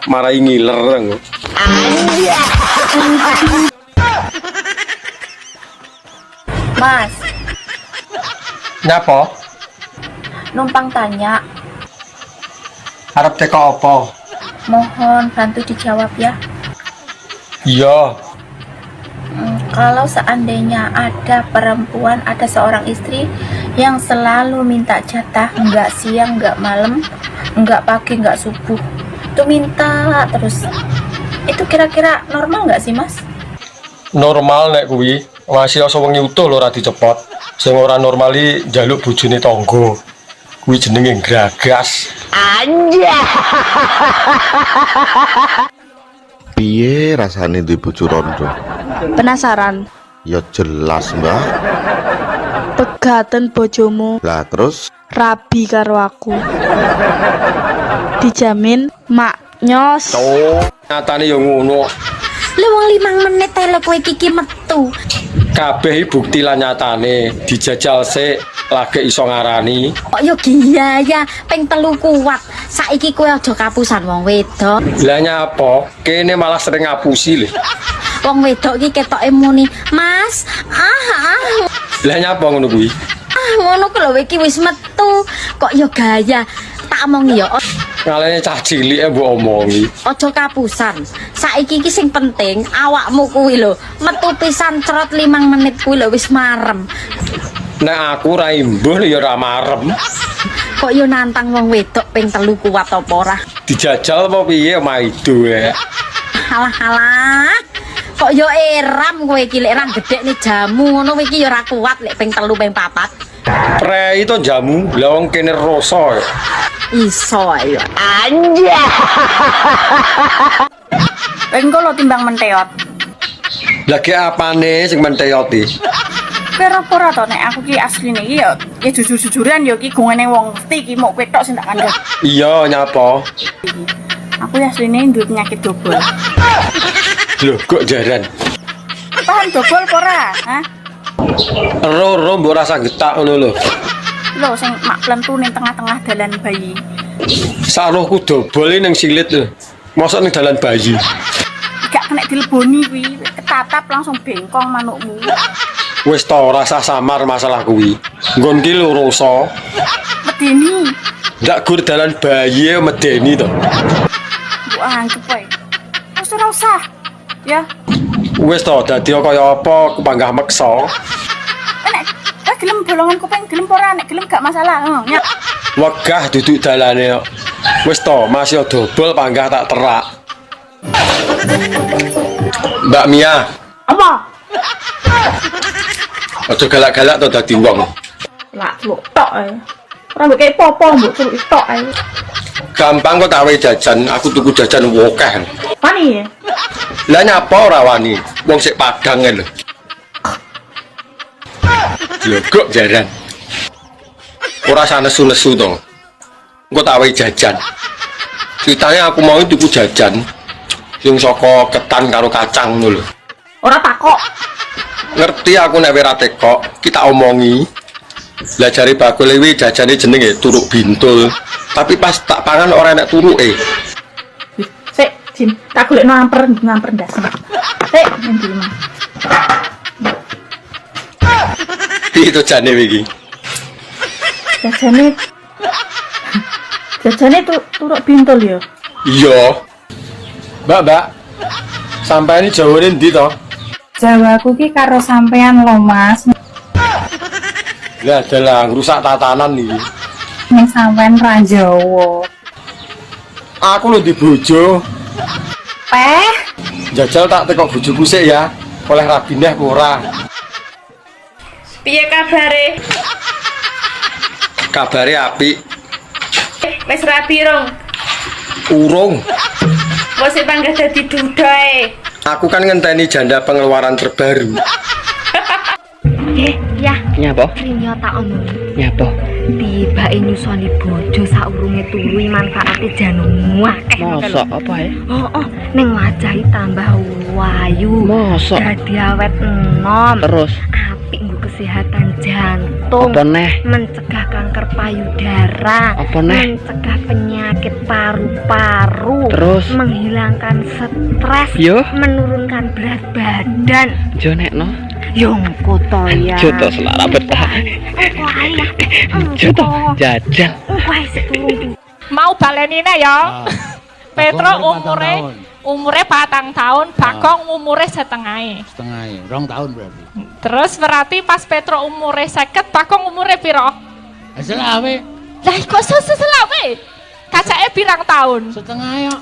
marai ngiler ngono. Mas, Nyapa? numpang tanya, Arep teko apa? mohon bantu dijawab ya. Iya. Kalau seandainya ada perempuan, ada seorang istri yang selalu minta jatah, nggak siang, nggak malam, nggak pagi, nggak subuh, itu minta terus. Itu kira-kira normal nggak sih, Mas? Normal nek kuwi. Masih asa wengi utuh lho ora dicepot. Sing ora normali njaluk bojone tangga. Kuwi jenenge gragas. Anjir. Piye rasane duwe bojo rondo? Penasaran? Ya jelas, Mbak. Pegaten bojomu Lah terus rabi karo aku. Dijamin mak nyos. Nyatane ya ngono. Lu wong 5 menit ae lho kowe iki metu. Kabeh bukti lan nyatane dijajal sik lagi iso ngarani. Kok yo ya ping 3 kuat. Saiki kowe aja kapusan wong wedok. Lah nyapa? Kene malah sering ngapusi lho. Wong wedok iki ketoke muni, "Mas, Lah nyapa ngono kuwi? ngono ku lho iki wis metu." Kok yo gaya. Tak omongi yo. Ngalene cah cilike mbok omongi. Aja kapusan. Saiki iki sing penting awakmu kuwi lho. Metu pisan cerot 5 menit kuwi lho wis marem. Nek aku ra imbuh ya ora marem. Kok yo nantang wong wedok ping 3 kuat apa ora? Dijajal apa piye maido ya. Halah. Kok yo eram kowe iki lek ra gedhekne jamu ngono iki yo ora kuat lek ping 3 ping 4. Prei to jamu, lah wong kene rasa. Iso ayo. Anjir. Engko lo timbang menteot. Lagi apane sing menteyoti? Kira ora to nek aku ki asline iki ya jujur-jujuran ya ki gongene wong ngerti ki mok kowe tok sing tak kandhani. Iya, nyapa? Aku ya asline duwe penyakit dobol. Lho, kok jaran? Paham dobol apa ora? Hah? Ero mbok rasa getak ngono lho. Lho sing mak plentu ning tengah-tengah dalan bayi. Sarohku dobol ning silit lho. Mosok ning dalan bayi. Gak kena dileboni kuwi, ketatap langsung bengkong manukmu. Wis to rasa samar masalah kuwi. Nggon ki lho rasa. Medeni. Ndak gur dalan bayi medeni to. Mbok anggap wae. Wis ora usah. Ya. Wis to dadi kaya apa kepanggah meksa. Nek gelem bolongan kuping gelem ora nek gelem gak masalah. Ya. Wegah duduk dalane kok. Wis to masih dobol panggah tak terak. Mbak Mia. Apa? Aja galak-galak to dadi wong. Lah celuk tok ae. Ora mbok kei popo mbok celuk tok ae. Gampang kok tawe jajan, aku tuku jajan wokeh. Wani ya? Lah nyapa ora wani? Wong sik Padang lho. Jogok jaran. Ora sanesu-nesu to. Engko tawe jajan. Ceritanya aku mau tuku jajan sing saka ketan karo kacang ngono lho. Ora takok. Ngerti aku nek ora tekok, kita omongi. Lah jare bakul iki jajane jenenge turuk bintul. Tapi pas tak pangan ora enak turuke. Sik, Jin, tak golekno ngamper ndas. Sik, endi Mas? Itu jane iki. Jajane turuk bintul ya. Iya. Mbak. Sampai ini Jawane ndi to? Jawaku ki karo sampean lho, Mas. Lah dalah ngrusak tatanan iki. Ning sampean ra Jawa. Aku lho di bojo. Peh, Jajal tak tekok bojoku sik ya. Oleh rabineh ora. Piye kabare? Kabare apik. Wis rapi rong. Urung. Wis panggah dadi dudae. Aku kan ngenteni janda pengeluaran terbaru. Ya. Nyapa? Rinyo tak omong. Nyapa? Tibake nyusoni bojo saurunge turu manfaate janemu akeh. Masa apa ya? Oh, ning wajahe tambah wayu. Masa? Dadi awet enom. Terus? Apik nggo kesehatan jantung. Apa neh? Mencegah kanker payudara. Apa neh? Mencegah penyakit paru-paru. Terus? Menghilangkan stres. Yo? Menurunkan berat badan. Jo nekno. Yongko to ya. Joto selara betah. Joto jajal. Mau balenine ya. Petro umure 4 tahun, Bagong umure setengahe. Setengah, 2 tahun berarti. Terus berarti pas Petro umure 50, Bagong umure piro? Selawe. Lah kok selawe? Kacake pirang tahun? Setengah ya.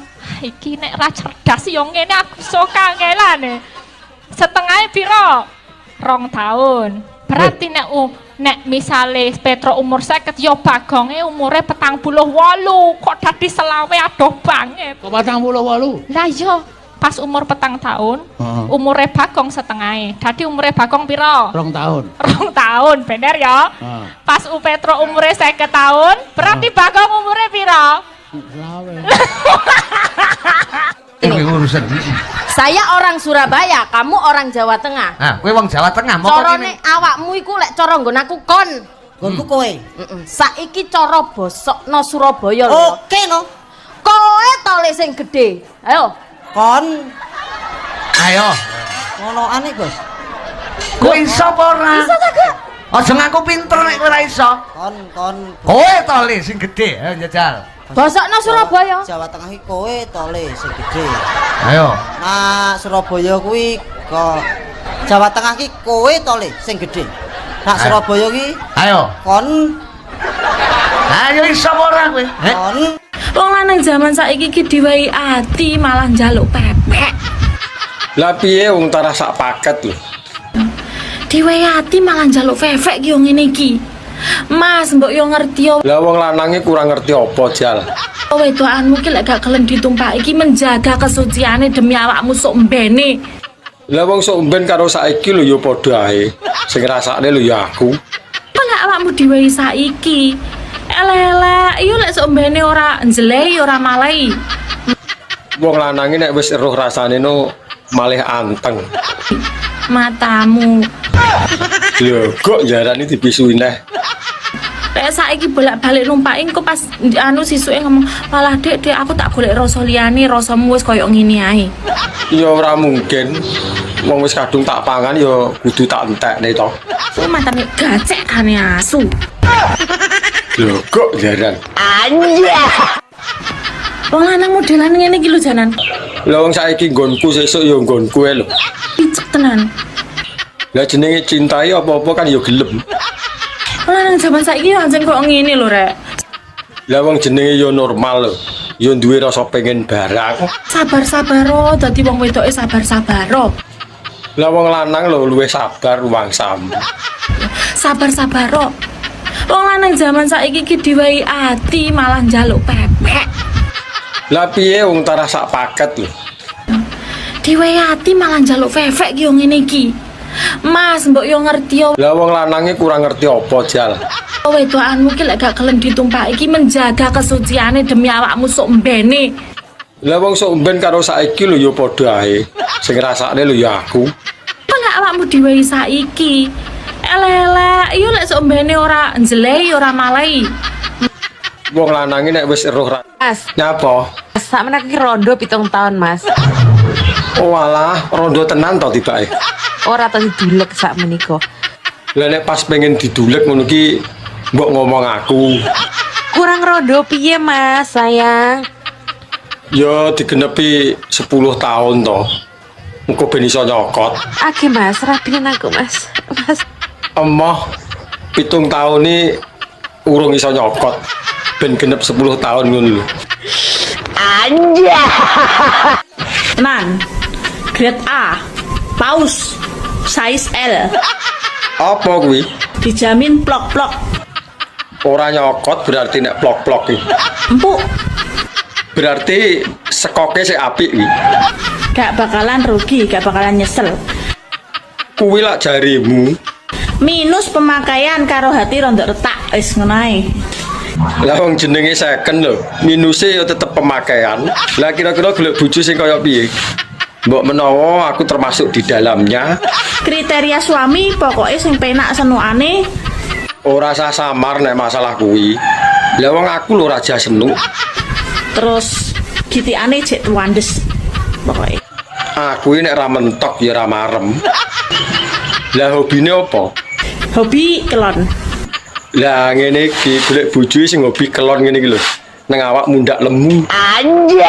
Iki nek ra cerdas yo ngene aku sok kangelane. Setengah piro? 2 tahun. Berarti nek misale Petro umur 50 yo Bagonge umure 48. Kok dadi selawe adoh banget. Kok 48? Lah yo pas umur 4 tahun, umure Bagong setengah. Dadi umure Bagong piro? 2 tahun. 2 tahun, bener ya? Pas Petro umure 50 tahun, berarti Bagong umure piro? Selawe. Saya orang Surabaya, kamu orang Jawa Tengah. Nah, kowe wong Jawa Tengah, mau Corone awakmu iku lek cara nggon aku kon. Gonku kowe. Saiki cara bosokno Surabaya lho. Oke no. Kowe to le sing gedhe. Ayo. Kon. Ayo. Ngono aneh, Bos. Kowe iso apa ora? Iso ta, Kak? Aja ngaku pinter nek kowe ora iso. Kon. Kowe to le sing gedhe, ayo njajal. Bosokno Surabaya. Jawa Tengah iki kowe to le sing gedhe. Ayo. Nah, Surabaya kuwi kok Jawa Tengah iki kowe to le sing gedhe. Nah, Surabaya iki ayo. Kon. Ayo iso apa ora kowe? Kon. Wong lanang zaman saiki ki diwai ati malah njaluk pepek. Lah piye wong tara sak paket lho. Diwai ati malah njaluk pepek ki yo ngene iki. Mas, mbok yo ngerti yo. Lah wong lanange kurang ngerti apa, Jal. Wedokanmu ki lek gak gelem ditumpaki ki menjaga kesuciane demi awakmu sok mbene. Lah wong sok mben karo saiki lho ya padha ae. Sing ngrasakne lho ya aku. Apa lek awakmu dhewe saiki? Elek-elek, iyo lek sok mbene ora njlei ora malai. Wong lanange nek wis eruh rasane no malih anteng. Matamu. Lho kok jarane dipisui neh. Lek saiki bolak-balik numpaki engko pas anu sisuke ngomong, "Malah Dek, aku tak golek rasa liyane, rasamu wis koyo ngene ae." Ya ora mungkin. Wong wis kadung tak pangan ya kudu tak entekne to. Kuwi mantane gacek kane asu. Lho kok jaran. Anjir. Wong lanang modelan ngene iki lho janan. Lah wong saiki nggonku sesuk ya nggonku ae lho. Picek tenan. Lah jenenge cintai apa-apa kan ya gelem. Lanang zaman saiki anjen kok ngene lho, Rek. Lah wong jenenge ya normal lho. Ya duwe rasa pengen barang. Sabar-sabar dadi wong wedoke sabar-sabar. Lah wong lanang lho luwih sabar wangsam. Sabar-sabar. Wong lanang zaman saiki iki diwehi ati malah njaluk pepek. Lah piye wong tarah sak paket lho. Diwehi ati malah njaluk fefek ki yo ngene iki. Mas, mbok yo ngerti yo. Lah wong lanange kurang ngerti apa, Jal. Wedokanmu ki lek gak gelem ditumpaki iki menjaga kesuciane demi awakmu sok mbene. Lah wong sok mben karo saiki lho ya padha ae. Sing ngrasakne lho ya aku. Apa lek awakmu diwehi saiki? Elek-elek, iyo lek sok mbene ora njlei ora malai. Wong lanange nek wis eruh Mas. Nyapa? Sakmene iki rondo 7 tahun, Mas. Oh alah, rondo tenan to tibake. Ora tau didulek sak menika. Lah nek pas pengen didulek ngono ki mbok ngomong aku. Kurang rondo piye, Mas, sayang? Ya digenepi 10 tahun to. Engko ben iso nyokot. Age, Mas, rapine aku, Mas. Mas. Emoh 7 tahun ni urung iso nyokot. Ben genep 10 tahun ngono lho. Anjir. Tenan. Grade A. Paus. Size L. Apa kuwi? Dijamin plok-plok. Ora nyokot berarti nek plok-plok iki. Empuk. Berarti sekoke sik apik kuwi. Gak bakalan rugi, gak bakalan nyesel. Kuwi lak jarimu. Minus pemakaian karo hati rondok retak wis ngono ae. Lah wong jenenge second lho, minuse ya tetep pemakaian. Lah kira-kira golek bojo sing kaya piye? Mbok menawa aku termasuk di dalamnya. Kriteria suami pokoknya sing penak senukane. Ora usah samar nek masalah kuwi. Lah wong aku lho raja senuk. Terus gitikane jek tuandes. Pokoke. Aku ini nek ra mentok ya ra marem. Lah hobine apa? Hobi kelon. Lah ngene iki golek bojo sing hobi kelon ngene iki lho. Nang awak mundak lemu. Anjir.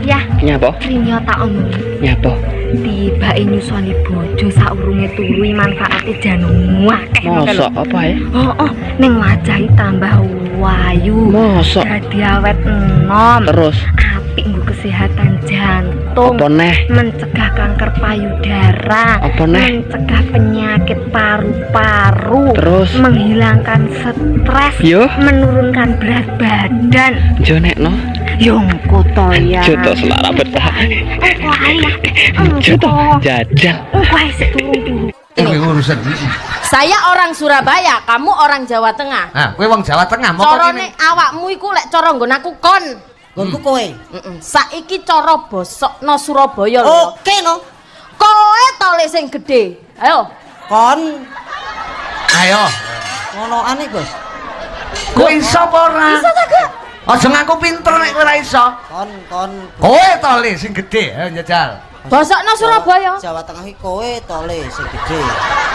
Ya. Nyapa? Rinyo tak omong. Nyapa? Tibake nyusoni bojo saurunge turu manfaate jan akeh. Mosok apa ya? Oh, ning wajahe tambah wayu. Mosok? Dadi awet enom. Terus? Apik nggo kesehatan jantung. Apa neh? Mencegah kanker payudara. Apa neh? Mencegah penyakit paru-paru. Terus? Menghilangkan stres. Yo? Menurunkan berat badan. Jo nekno. Yongko to ya. Joto selara betah. Joto jajal. Ini urusan saya orang Surabaya, kamu orang Jawa Tengah. Nah, kowe wong Jawa Tengah mau Corone awakmu iku lek cara nggon aku kon. Nggonku kowe. Saiki cara bosokno Surabaya lho. Oke no. Kowe to lek sing gedhe. Ayo. Kon. Ayo. Ngonoane, Bos. Kowe iso apa ora? Iso ta, Kak? Aja ngaku pinter nek kowe ora iso. Kon. Kowe to le sing gedhe, ayo njajal. Bosokno Surabaya. Jawa Tengah iki kowe to le sing gedhe.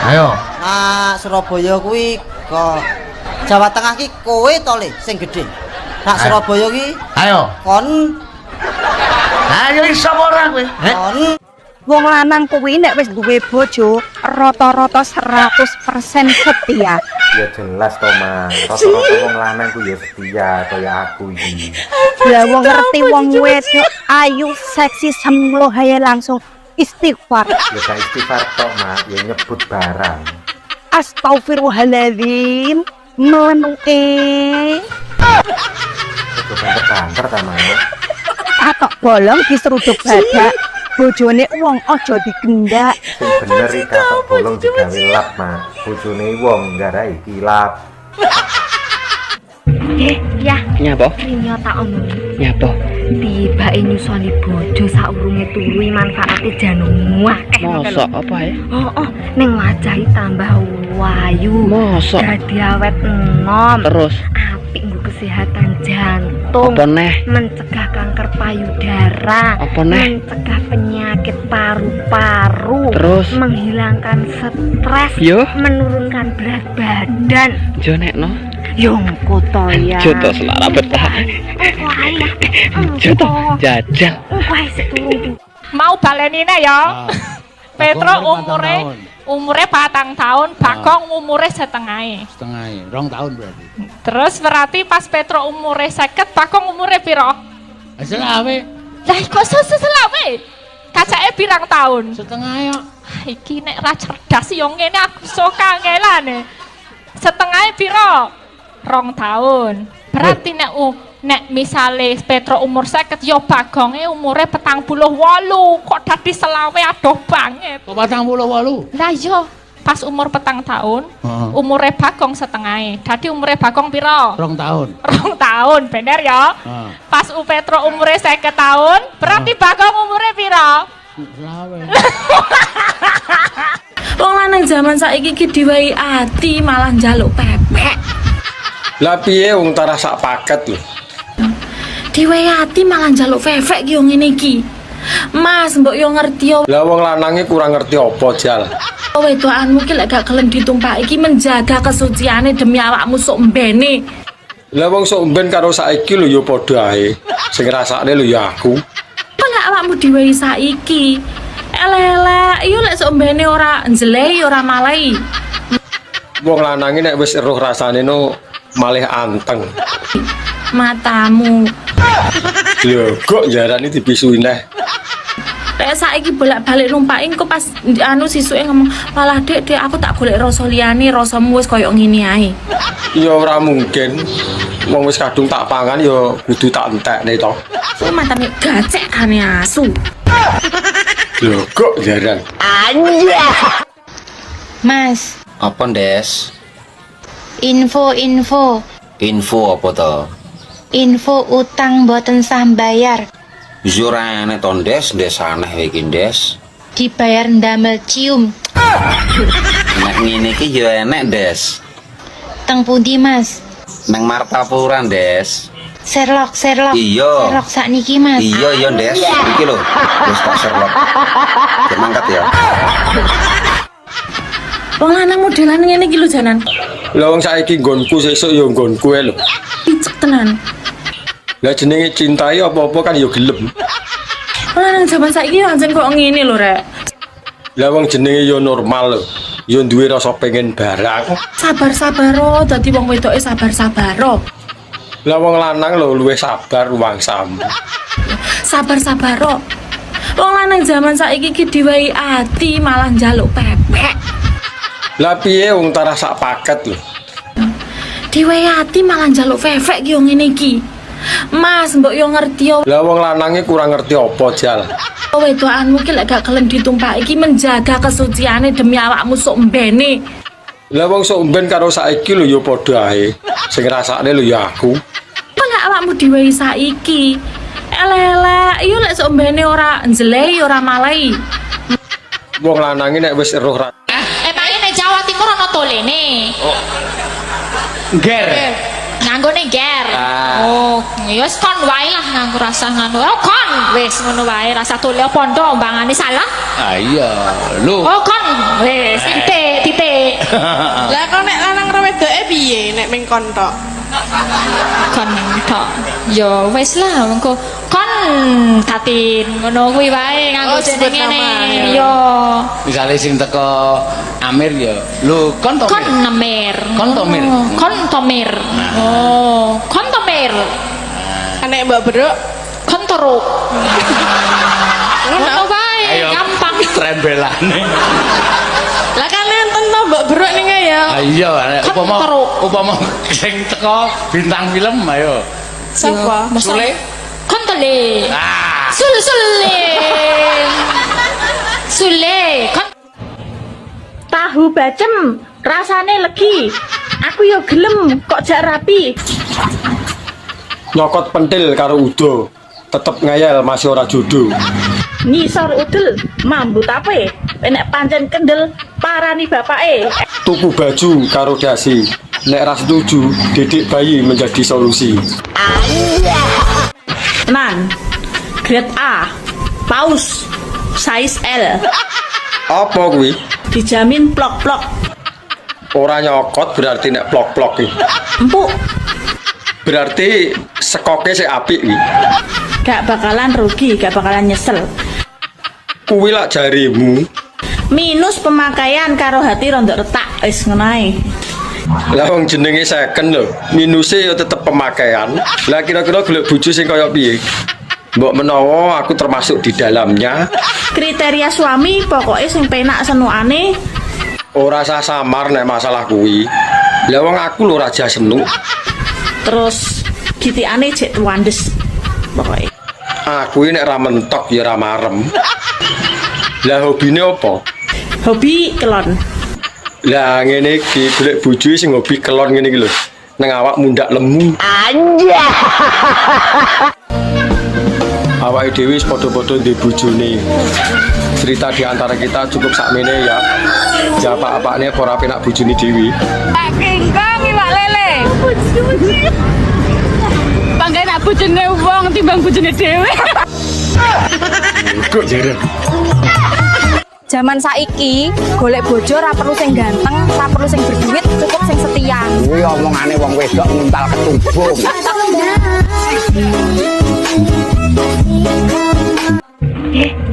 Ayo. Nah, Surabaya kuwi kok Jawa Tengah iki kowe to le sing gedhe. Nah, Surabaya iki Ayo. kon. Ayo iso apa ora kowe? Kon. Wong lanang kuwi nek wis duwe bojo rata-rata 100% setia. Ya jelas to, Mas. Rata-rata wong lanang ku ya setia kaya aku iki. Lah wong ngerti wong wedok ayu seksi semlo haye langsung istighfar. Ya gak istighfar tok, Mas, ya nyebut barang. Astagfirullahaladzim. Menuke. Itu banter-banter ta, Mas. Atok bolong diseruduk badak. bojone wong aja digendak. Sing bener iki katok bolong digawe lap, Mak. Bojone wong nggarai kilap. Ya. Nyapa? Ini tak omong. Nyapa? Tibake nyusoni bojo saurunge turu manfaate janung akeh. Mosok apa ya? Oh, ning wajahe tambah wayu. Mosok. Dadi awet enom. Terus apik nggo kesehatan jantung. apa neh? Mencegah kanker payudara. Apa neh? Mencegah penyakit paru-paru. Terus? Menghilangkan stres. Yo. Menurunkan berat badan. Jonekno. Yung koto ya. Joto selara betah. Joto jajal. Mau balenine ya. Petro umure 4 tahun, Bagong umure setengah. Setengah, 2 tahun berarti. Terus berarti pas Petro umure 50, Bagong umure piro? Selawe. Lah kok selawe? Kacake pirang tahun? Setengah ya. Iki nek ra cerdas yo ngene aku sok kangelane. Setengah piro? 2 tahun. Berarti nek misale Petro umur 50 ya Bagonge umure 48. Kok dadi selawe adoh banget. Kok 48? Lah iya, pas umur 4 tahun, umure Bagong setengah. Dadi umure Bagong piro? 2 tahun. 2 tahun, bener ya? Pas Petro umure 50 tahun, berarti Bagong umure piro? Selawe. Wong lanang zaman saiki iki diwehi ati malah njaluk pepek. Lah piye wong tara sak paket lho. Diwehi ati malah njaluk fefek ki yo ngene iki. Mas, mbok yo ngerti yo. Lah wong lanange kurang ngerti apa, Jal. Wedokanmu ki lek gak gelem ditumpaki iki menjaga kesuciane demi awakmu sok mbene. Lah wong sok mben karo saiki lho ya padha ae. Sing ngrasakne lho ya aku. Lek awakmu diwehi saiki, elek-elek yo lek sok mbene ora njlehi ora malehi. Wong lanange nek wis eruh rasane no malih anteng. Matamu. Lho, kok jarane dibisui neh. Lek saiki bolak-balik numpaki kok pas sisuke ngomong, "Malah Dek, aku tak golek rasa liyane, rasamu wis koyo ngene ae." Ya ora mungkin. Wong wis kadung tak pangan ya kudu tak entekne to. Ku matane gacek ane asu. Lho, kok jaran. Mas, Apa, Des? info Info apa to? info utang boten sah bayar. Ora enek to, Des aneh iki, Des. Dibayar ndamel cium. Nek ngene iki ya enek, Des. Teng pundi, Mas? Nang Martapura, Des. Sherlock. Iya. Sherlock sakniki, Mas. Iya, Des. Iki lho. Wis tak Sherlock. Cek mangkat ya. Wong lanang modelan ngene iki lho janan. Lah wong saiki nggonku sesuk ya nggonku ae lho. Picek tenan. Lah jenenge cintai apa-apa kan ya gelem. Wong lanang zaman saiki anjen kok ngene lho, Rek. Lah wong jenenge ya normal lho. Ya duwe rasa pengen barang. Sabar-sabar dadi wong wedoke sabar-sabar. Lah wong lanang lho luwih sabar wangsam. Sabar-sabar. Wong lanang zaman saiki iki diwehi ati malah njaluk pepek. Lah piye wong tara sak paket lho. Diwehi ati malah njaluk fefek ki yo ngene iki. Mas, mbok yo ngerti yo. Lah wong lanange kurang ngerti apa, Jal. Wedokanmu ki lek gak gelem ditumpaki iki menjaga kesuciane demi awakmu sok mbene. Lah wong sok mben karo saiki lho ya padha ae. Sing ngrasakne lho ya aku. Lek awakmu diwehi saiki, elek-elek yo lek sok mbene ora njlehi ora malehi. Wong lanange nek wis eruh Jawa Timur ana tolene. Ger. Nganggone ger. Oh, ya wis kon wae lah nganggo rasa ngono. Oh, kon wis ngono wae rasa tole pondo mbangane salah. Ah iya, lho. Oh, kon wis titik. Lah kok nek lanang ro wedoke piye nek ming kon tok? Kon tok. Ya wis lah mengko kon tatin ngono kuwi wae nganggo jeneng ngene. Yo. Misale sing teko Amir ya. Lho, kon to. Kon Amir. Kon to Mir. Kon Tomir. Oh, kon Tomir. Nek Mbak Bro, kon teruk. Ngono wae, gampang. Trembelane. Lah kan enten to Mbak Bro ning ya. Iya, upama sing teko bintang film ayo. Sapa? Sule. Kon tele. Ah. Sul. Sule, kon Tahu bacem, rasane legi. Aku yo gelem kok jak rapi. Nyokot pentil karo udo, tetep ngeyel masih ora jodoh. Ngisor udel, mambut ape? Nek pancen kendel parani bapake. Tuku baju karo dasi, nek ras setuju didik bayi menjadi solusi. Nan, grade A, paus, size L. Apa kuwi? Dijamin plok-plok. Ora nyokot berarti nek plok-plok iki. Empuk, Berarti sekoke sik apik iki. gak bakalan rugi, gak bakalan nyesel. Kuwi lak jarimu. Minus pemakaian karo hati rondok retak, wis ngono ae. Lah wong jenenge second lho, minuse ya tetep pemakaian. Lah kira-kira golek bojo sing kaya piye? Mbok menawa aku termasuk di dalamnya. Kriteria suami pokoknya sing penak senukane. Ora usah samar nek masalah kuwi. Lah wong aku lho raja senuk. Terus gitikane jek tuandes pokoknya. Aku ini nek ra mentok ya ra marem. Lah hobine apa? Hobi kelon. Lah ngene iki golek bojo sing hobi kelon ngene iki lho. Nang awak mundak lemu. Anjay. Awake dhewe wis padha-padha ndek bojone. Cerita di antara kita cukup sakmene ya. Japa apane ora penak bojone dhewe. Pak Kingkong iwak lele. Bangga nak bojone wong timbang bojone dhewe. Kok jare? Zaman saiki golek bojo ora perlu sing ganteng, ora perlu sing berduit, cukup sing setia. Kuwi omongane wong wedok nguntal ketumbung.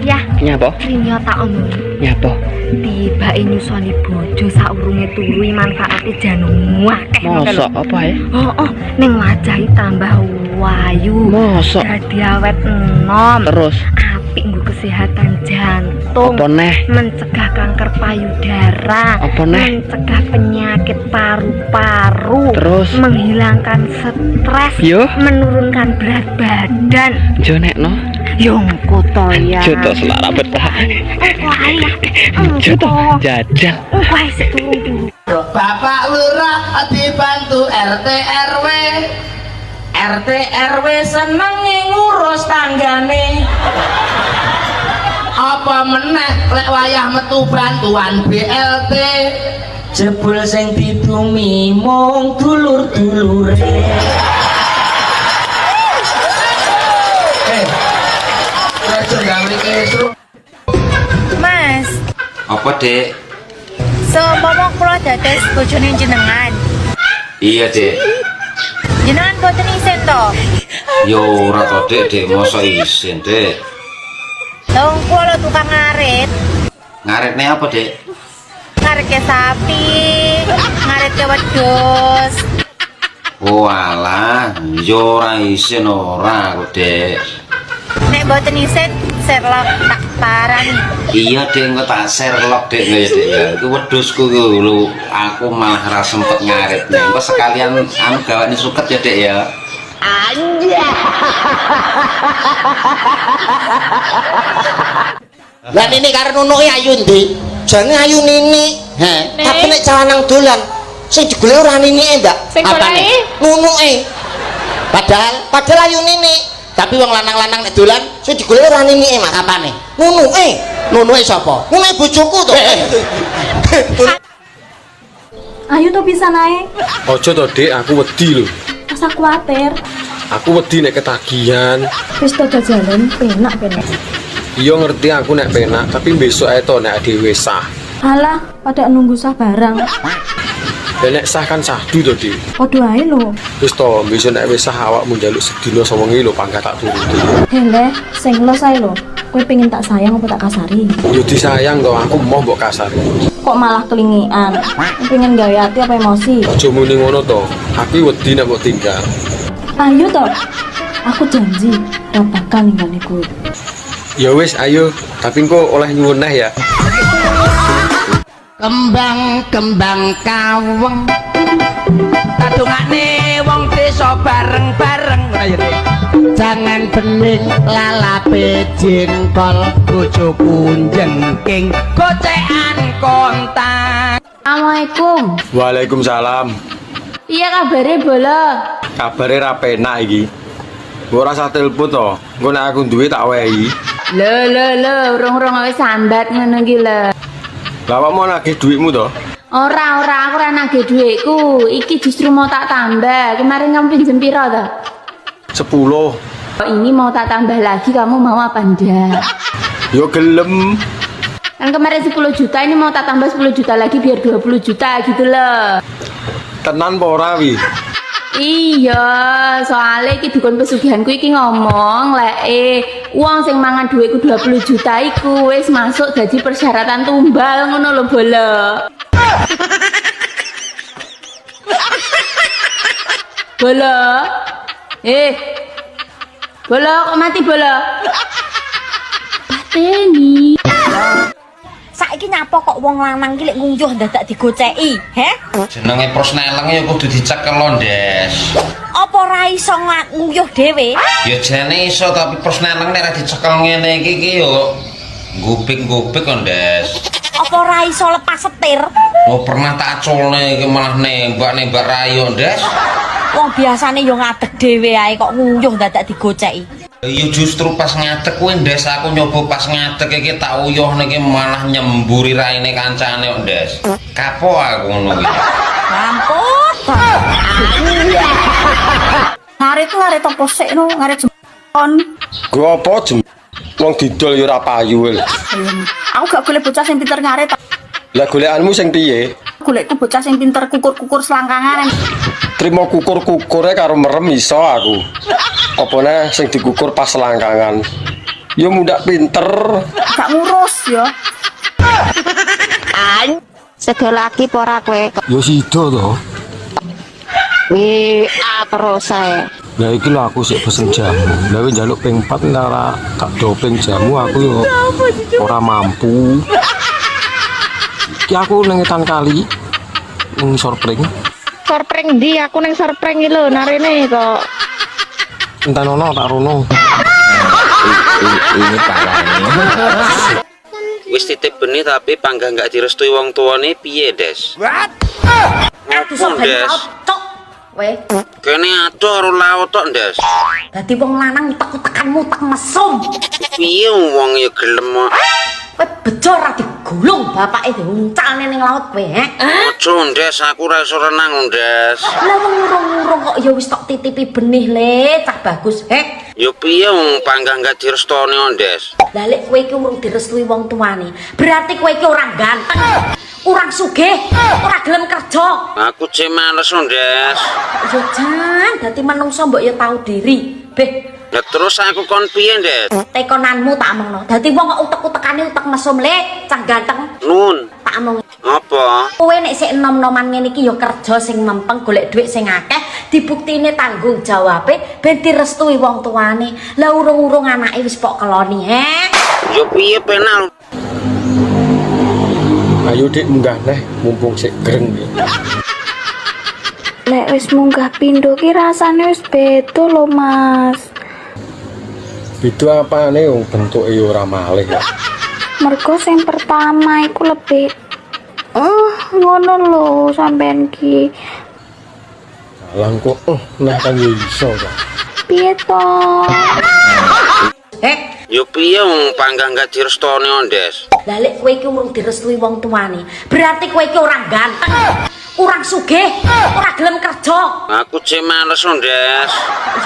Ya. Nyapa? Rinyo tak omong. Nyapa? Tibake nyusoni bojo saurunge turu manfaate jan akeh. Mosok apa ya? Oh, ning wajahe tambah wayu. Mosok. Dadi awet enom. Terus apik nggo kesehatan jantung. apa neh? Mencegah kanker payudara. Apa neh? Mencegah penyakit paru-paru. Terus? Menghilangkan stres. Yo. Menurunkan berat badan. Jo nekno. Yongko to ya. Joto selara betah. Joto jajal. Wah, seturu. Bapak Lurah dibantu RT RW. RT RW seneng ngurus tanggane. Apa meneh lek wayah metu bantuan BLT. Jebul sing didumi mung dulur-dulure. Mas, Apa, Dek? seumpama kula dados bojone jenengan. Iya, Dek. Jenengan boten isin to? Yo ora to, Dek, mosok isin, Dek. Lah wong kula tukang ngarit. Ngaretne apa, Dek? Ngaritke sapi, ngaritke wedhus. Oh alah, yo ora isin ora kok, Dek. Nek boten isin, Sherlock tak parani. Iya, Dek, engko tak Sherlock, Dek, ya, Dek. Ya, iku wedhusku lho, aku malah ora sempet ngaritne. Engko sekalian anu gawane suket ya, Dek ya. Anjay. Lah Nini karo nunuke ayu ndi? Jane ayu Nini. He, tapi nek calanang dolan sing digolek ora Ninike, Mbak. Sing goleki? Nunuke. Padahal ayu Nini. Tapi wong lanang-lanang nek dolan sing digolek ora Ninike, Mak, apane? Nunuke. Nunuke sapa? Nunuke bojoku to. Ayo to bisa naik. Ojo to, Dik, aku wedi lho. Asa kuatir. Aku wedi nek ketagihan. Wis to jalan penak. Iya ngerti aku nek penak, tapi besok ae to nek dhewe sah. Alah, pada nunggu sah barang. Lah nek sah kan sahdu to, Dik. Padha ae lho. Wis to, besok nek wis sah awakmu njaluk sedina 9 lo pangkat tak turuti. Hele, sing lo sae lho. Kowe pengen tak sayang apa tak kasari? Yo disayang to, aku mau mbok kasar. Kok malah kelingian? Pengen gawe hati apa emosi? Aja muni ngono to. Aku wedi nek mbok tinggal. Ayo to. Aku janji ora bakal ninggalin kowe. Ya wis, ayo. Tapi engko oleh nyuwun neh ya. Kembang kaweng kadungane wong desa iso bareng-bareng ayo deh. Jangan bening lalape jengkol bojoku jengking gocekan kontak. Assalamualaikum. Waalaikumsalam. Iya kabare bola. Kabare ra penak iki. Ora usah telepon to. Engko nek aku duwe tak wehi. Lho, urung-urung wis sambat ngono iki lho. Lah kok mau nagih dhuwitmu to? Ora, aku ora nagih dhuwitku. Iki justru mau tak tambah. Kemarin kamu pinjem piro to? 10. Ini mau tak tambah lagi, kamu mau apa ndak? Yo gelem. Kan kemarin 10 juta, ini mau tak tambah 10 juta lagi biar 20 juta gitu loh. Tenan apa ora wi? Iya, soalnya iki dukun pesugihanku iki ngomong lek uang sing mangan duitku 20 juta iku wis masuk jadi persyaratan tumbal ngono lho bola. Bola. Bola kok mati bola? Pateni. Saiki nyapa kok wong lanang ki lek ngunjuh dadak digoceki, he? Jenenge prosneleng ya kudu dicekel lho, Ndes. Apa ora iso nguyuh dhewe? Ya jane iso tapi prosneleng nek ora dicekel ngene iki yo gupik-gupik kok, Ndes. Apa ora iso lepas setir? Oh, pernah tak aculne iki malah nembak-nembak rayo, Ndes. Wong biasane yo ngadeg dhewe ae kok nguyuh dadak digoceki. Ya justru pas ngadeg kuwi, Ndes, aku nyoba pas ngadeg iki tak uyuh niki malah nyemburi raine kancane kok, Ndes. Kapok aku ngono iki. Mampus. Ngarit apa sik no, ngarit jempon. Gua apa jem? Wong didol ya ora payu lho. Aku gak golek bocah sing pinter ngarit. Lah golekanmu sing piye? Golekku bocah sing pinter kukur-kukur selangkangan. Trimo kukur-kukure karo merem iso aku. Opone sing dikukur pas selangkangan. Ya mundak pinter. Gak ngurus ya. Sedo lagi pora kowe. Ya sida to. Terus ae. Lah iki lho aku sik pesen jamu. Lah wis njaluk ping 4 ora tak doping jamu aku yo ora mampu. Iki aku nang Etan Kali ning Sorpring. Sorpring ndi? Aku ning Sorpring iki lho narene kok. Entan ono tak rono. Ini parahnya. Wis titip benih tapi pangga nggak direstui wong tuane piye, Des? Ngopo, Des? Weh. Kene ado karo laut tok, Des. Dadi wong lanang utek-utekanmu utek mesum. Piye wong ya gelem. Kowe bejo ra digulung bapake diuncalne ning laut kowe, he? Ojo, Des, aku ora iso renang, Des. Lah wong urung-urung kok ya wis tok titipi benih le, cah bagus, he? Ya piye wong pangga nggak direstoni, Des? Lah lek kowe iki urung direstui wong tuane, berarti kowe iki ora ganteng. Urang sugih, ora gelem kerja. Aku cek males, Des. Ya jan, dadi menungso mbok ya tahu diri. Beh, lah terus aku kon piye, Des? tekonanmu tak omongno. Dadi wong kok utek-utekane utek mesum le, cah ganteng. Nun. Tak omong. Apa? Kowe nek sik enom-noman ngene iki ya kerja sing mempeng golek dhuwit sing akeh, dibuktine tanggung jawabe ben direstui wong tuane. Lah urung-urung anake wis pok keloni, he? Ya piye penal? Ayo Dik munggah neh mumpung sik greng iki. Lek wis munggah pindho ki rasane wis beda lho, Mas. Beda apane wong bentuke ya ora malih ya. Mergo sing pertama iku lebih ngono lho sampean ki. Lang kok nah kan ya iso to. Piye to? Ya piye wong pangga nggak direstoni, Des? Lah lek kowe iki urung direstui wong tuane, berarti kowe iki ora ganteng, kurang sugih, ora gelem kerja. Aku cek males, Des.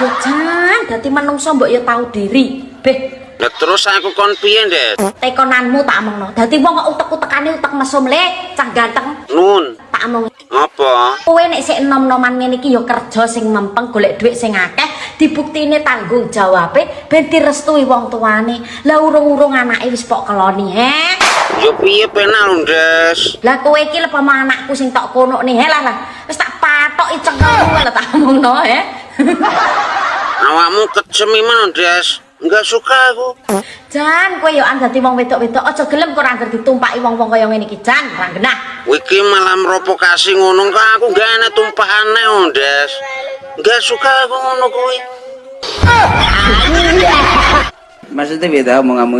Ya jan, dadi menungso mbok ya tahu diri. Beh, lah terus aku kon piye, Des? tekonanmu tak omongno. Dadi wong kok utek-utekane utek mesum le, cah ganteng. Nun. Tak omong. Apa? Kowe nek sik enom-noman ngene iki ya kerja sing mempeng golek dhuwit sing akeh, dibuktine tanggung jawabe ben direstui wong tuane. Lah urung-urung anake wis pok keloni, he? Ya piye penal, Des? Lah kowe iki lepa anakku sing tok kono nih, he lah. Wis tak patoki cengkelmu lho tak omongno, he. Awakmu kejem iman, Des. Enggak suka aku. Jan, kowe yo dadi wong wedok-wedok aja gelem kok ora ditumpaki wong-wong kaya ngene iki, Jan, ora genah. Iki malah merovokasi ngono kok aku gak enak tumpakane, Des. Enggak suka aku ngono kuwi. Maksudnya beda omonganmu?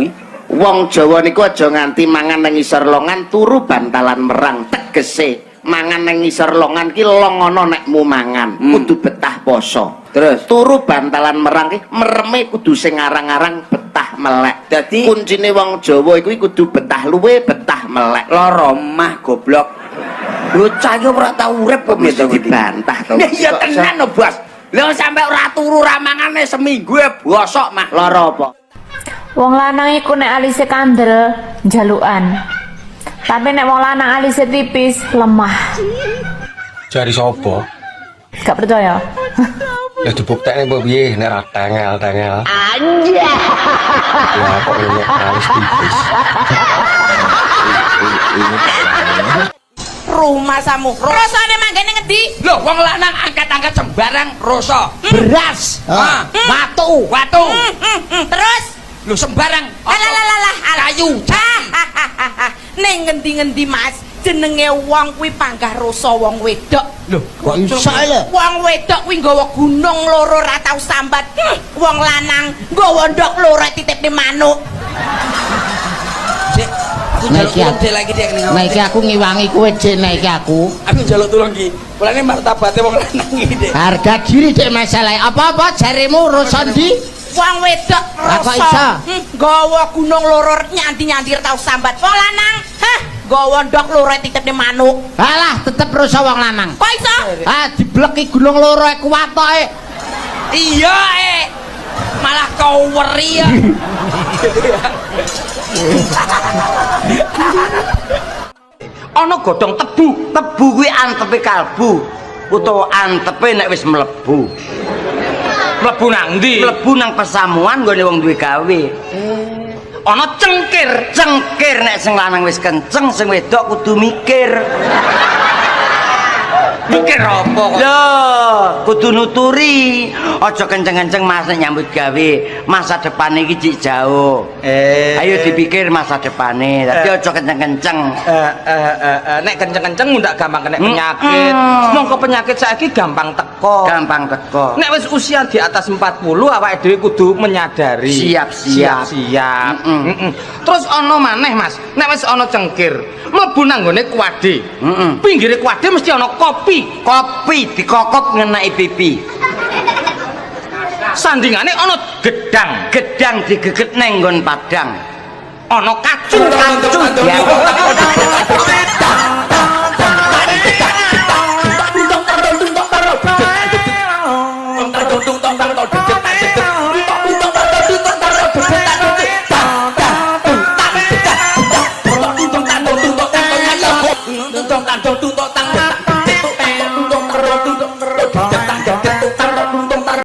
Wong Jawa niku aja nganti mangan nang ngisor longan turu bantalan merang. Tegese mangan nang ngisor longan ki longono nekmu mangan. Kudu betah poso. Terus turu bantalan merang ki mereme kudu sing arang-arang betah melek. Dadi kuncine wong Jawa iku kudu betah luwe, betah melek. loro mah goblok. Bocah iki ora tau urip kok mesti dibantah to. Ya tenan lho, Bos. Lha sampe ora turu ra mangane seminggu bosok mah. Lara apa? Wong lanang iku nek alise kandel jalukan. Tapi nek wong lanang alise tipis lemah. Jari sapa? Gak percaya? Ya dibuktekne mbok piye nek ra tengel-tengel. Anjay. Ya kok ini alis tipis. Rumah samu. Rosane manggene ngendi? Lho, wong lanang angkat-angkat sembarang rasa. Beras, watu. Terus Lho sembarang kayu. ning ngendi-ngendi Mas jenenge wong kuwi panggah rasa wong wedok. Lho, kok iso ya? Wong wedok kuwi nggawa gunung loro ra tau sambat. Wong lanang nggawa ndok loro titipne manuk. Naiki aku ngiwangi kowe Cek, naiki aku. Aku njaluk tulung ki. Mulane martabate wong lanang iki, Dik. Harga diri Dik masalah. Apa-apa jarimu rasa ndi? Wong wedok rasa nggawa gunung loro nyanti-nyanti ra tau sambat. Wong lanang, nggawa ndok loro titipne manuk. Alah, tetep rasa wong lanang. Kok iso? Dibleki gunung loro kuwatoke. Iya, malah kau weri ya. Ana godhong tebu. Tebu kuwi antepe kalbu utawa antepe nek wis mlebu. Mlebu nang ndi? Mlebu nang pesamuan nggone wong duwe gawe. Ana cengkir. Cengkir nek sing lanang wis kenceng, sing wedok kudu mikir. Mikir apa kok? Loh, kudu nuturi. Aja kenceng-kenceng Mas nek nyambut gawe. Masa depan iki cik jauh. Ayo dipikir masa depane. Tapi aja kenceng-kenceng. Nek kenceng-kenceng ndak gampang kena penyakit. Mongko penyakit saiki gampang teko. Gampang teko. Nek wis usia di atas 40 awake dhewe kudu menyadari. Siap-siap. Terus ana maneh Mas, nek wis ana cengkir, mlebu nang gone kuwade. Pinggire kuwade mesti ana kopi. Kopi dikokop ngenai pipi. Sandingane ana gedang. Gedang digeget neng nggon padang. Ana kacung diangkut.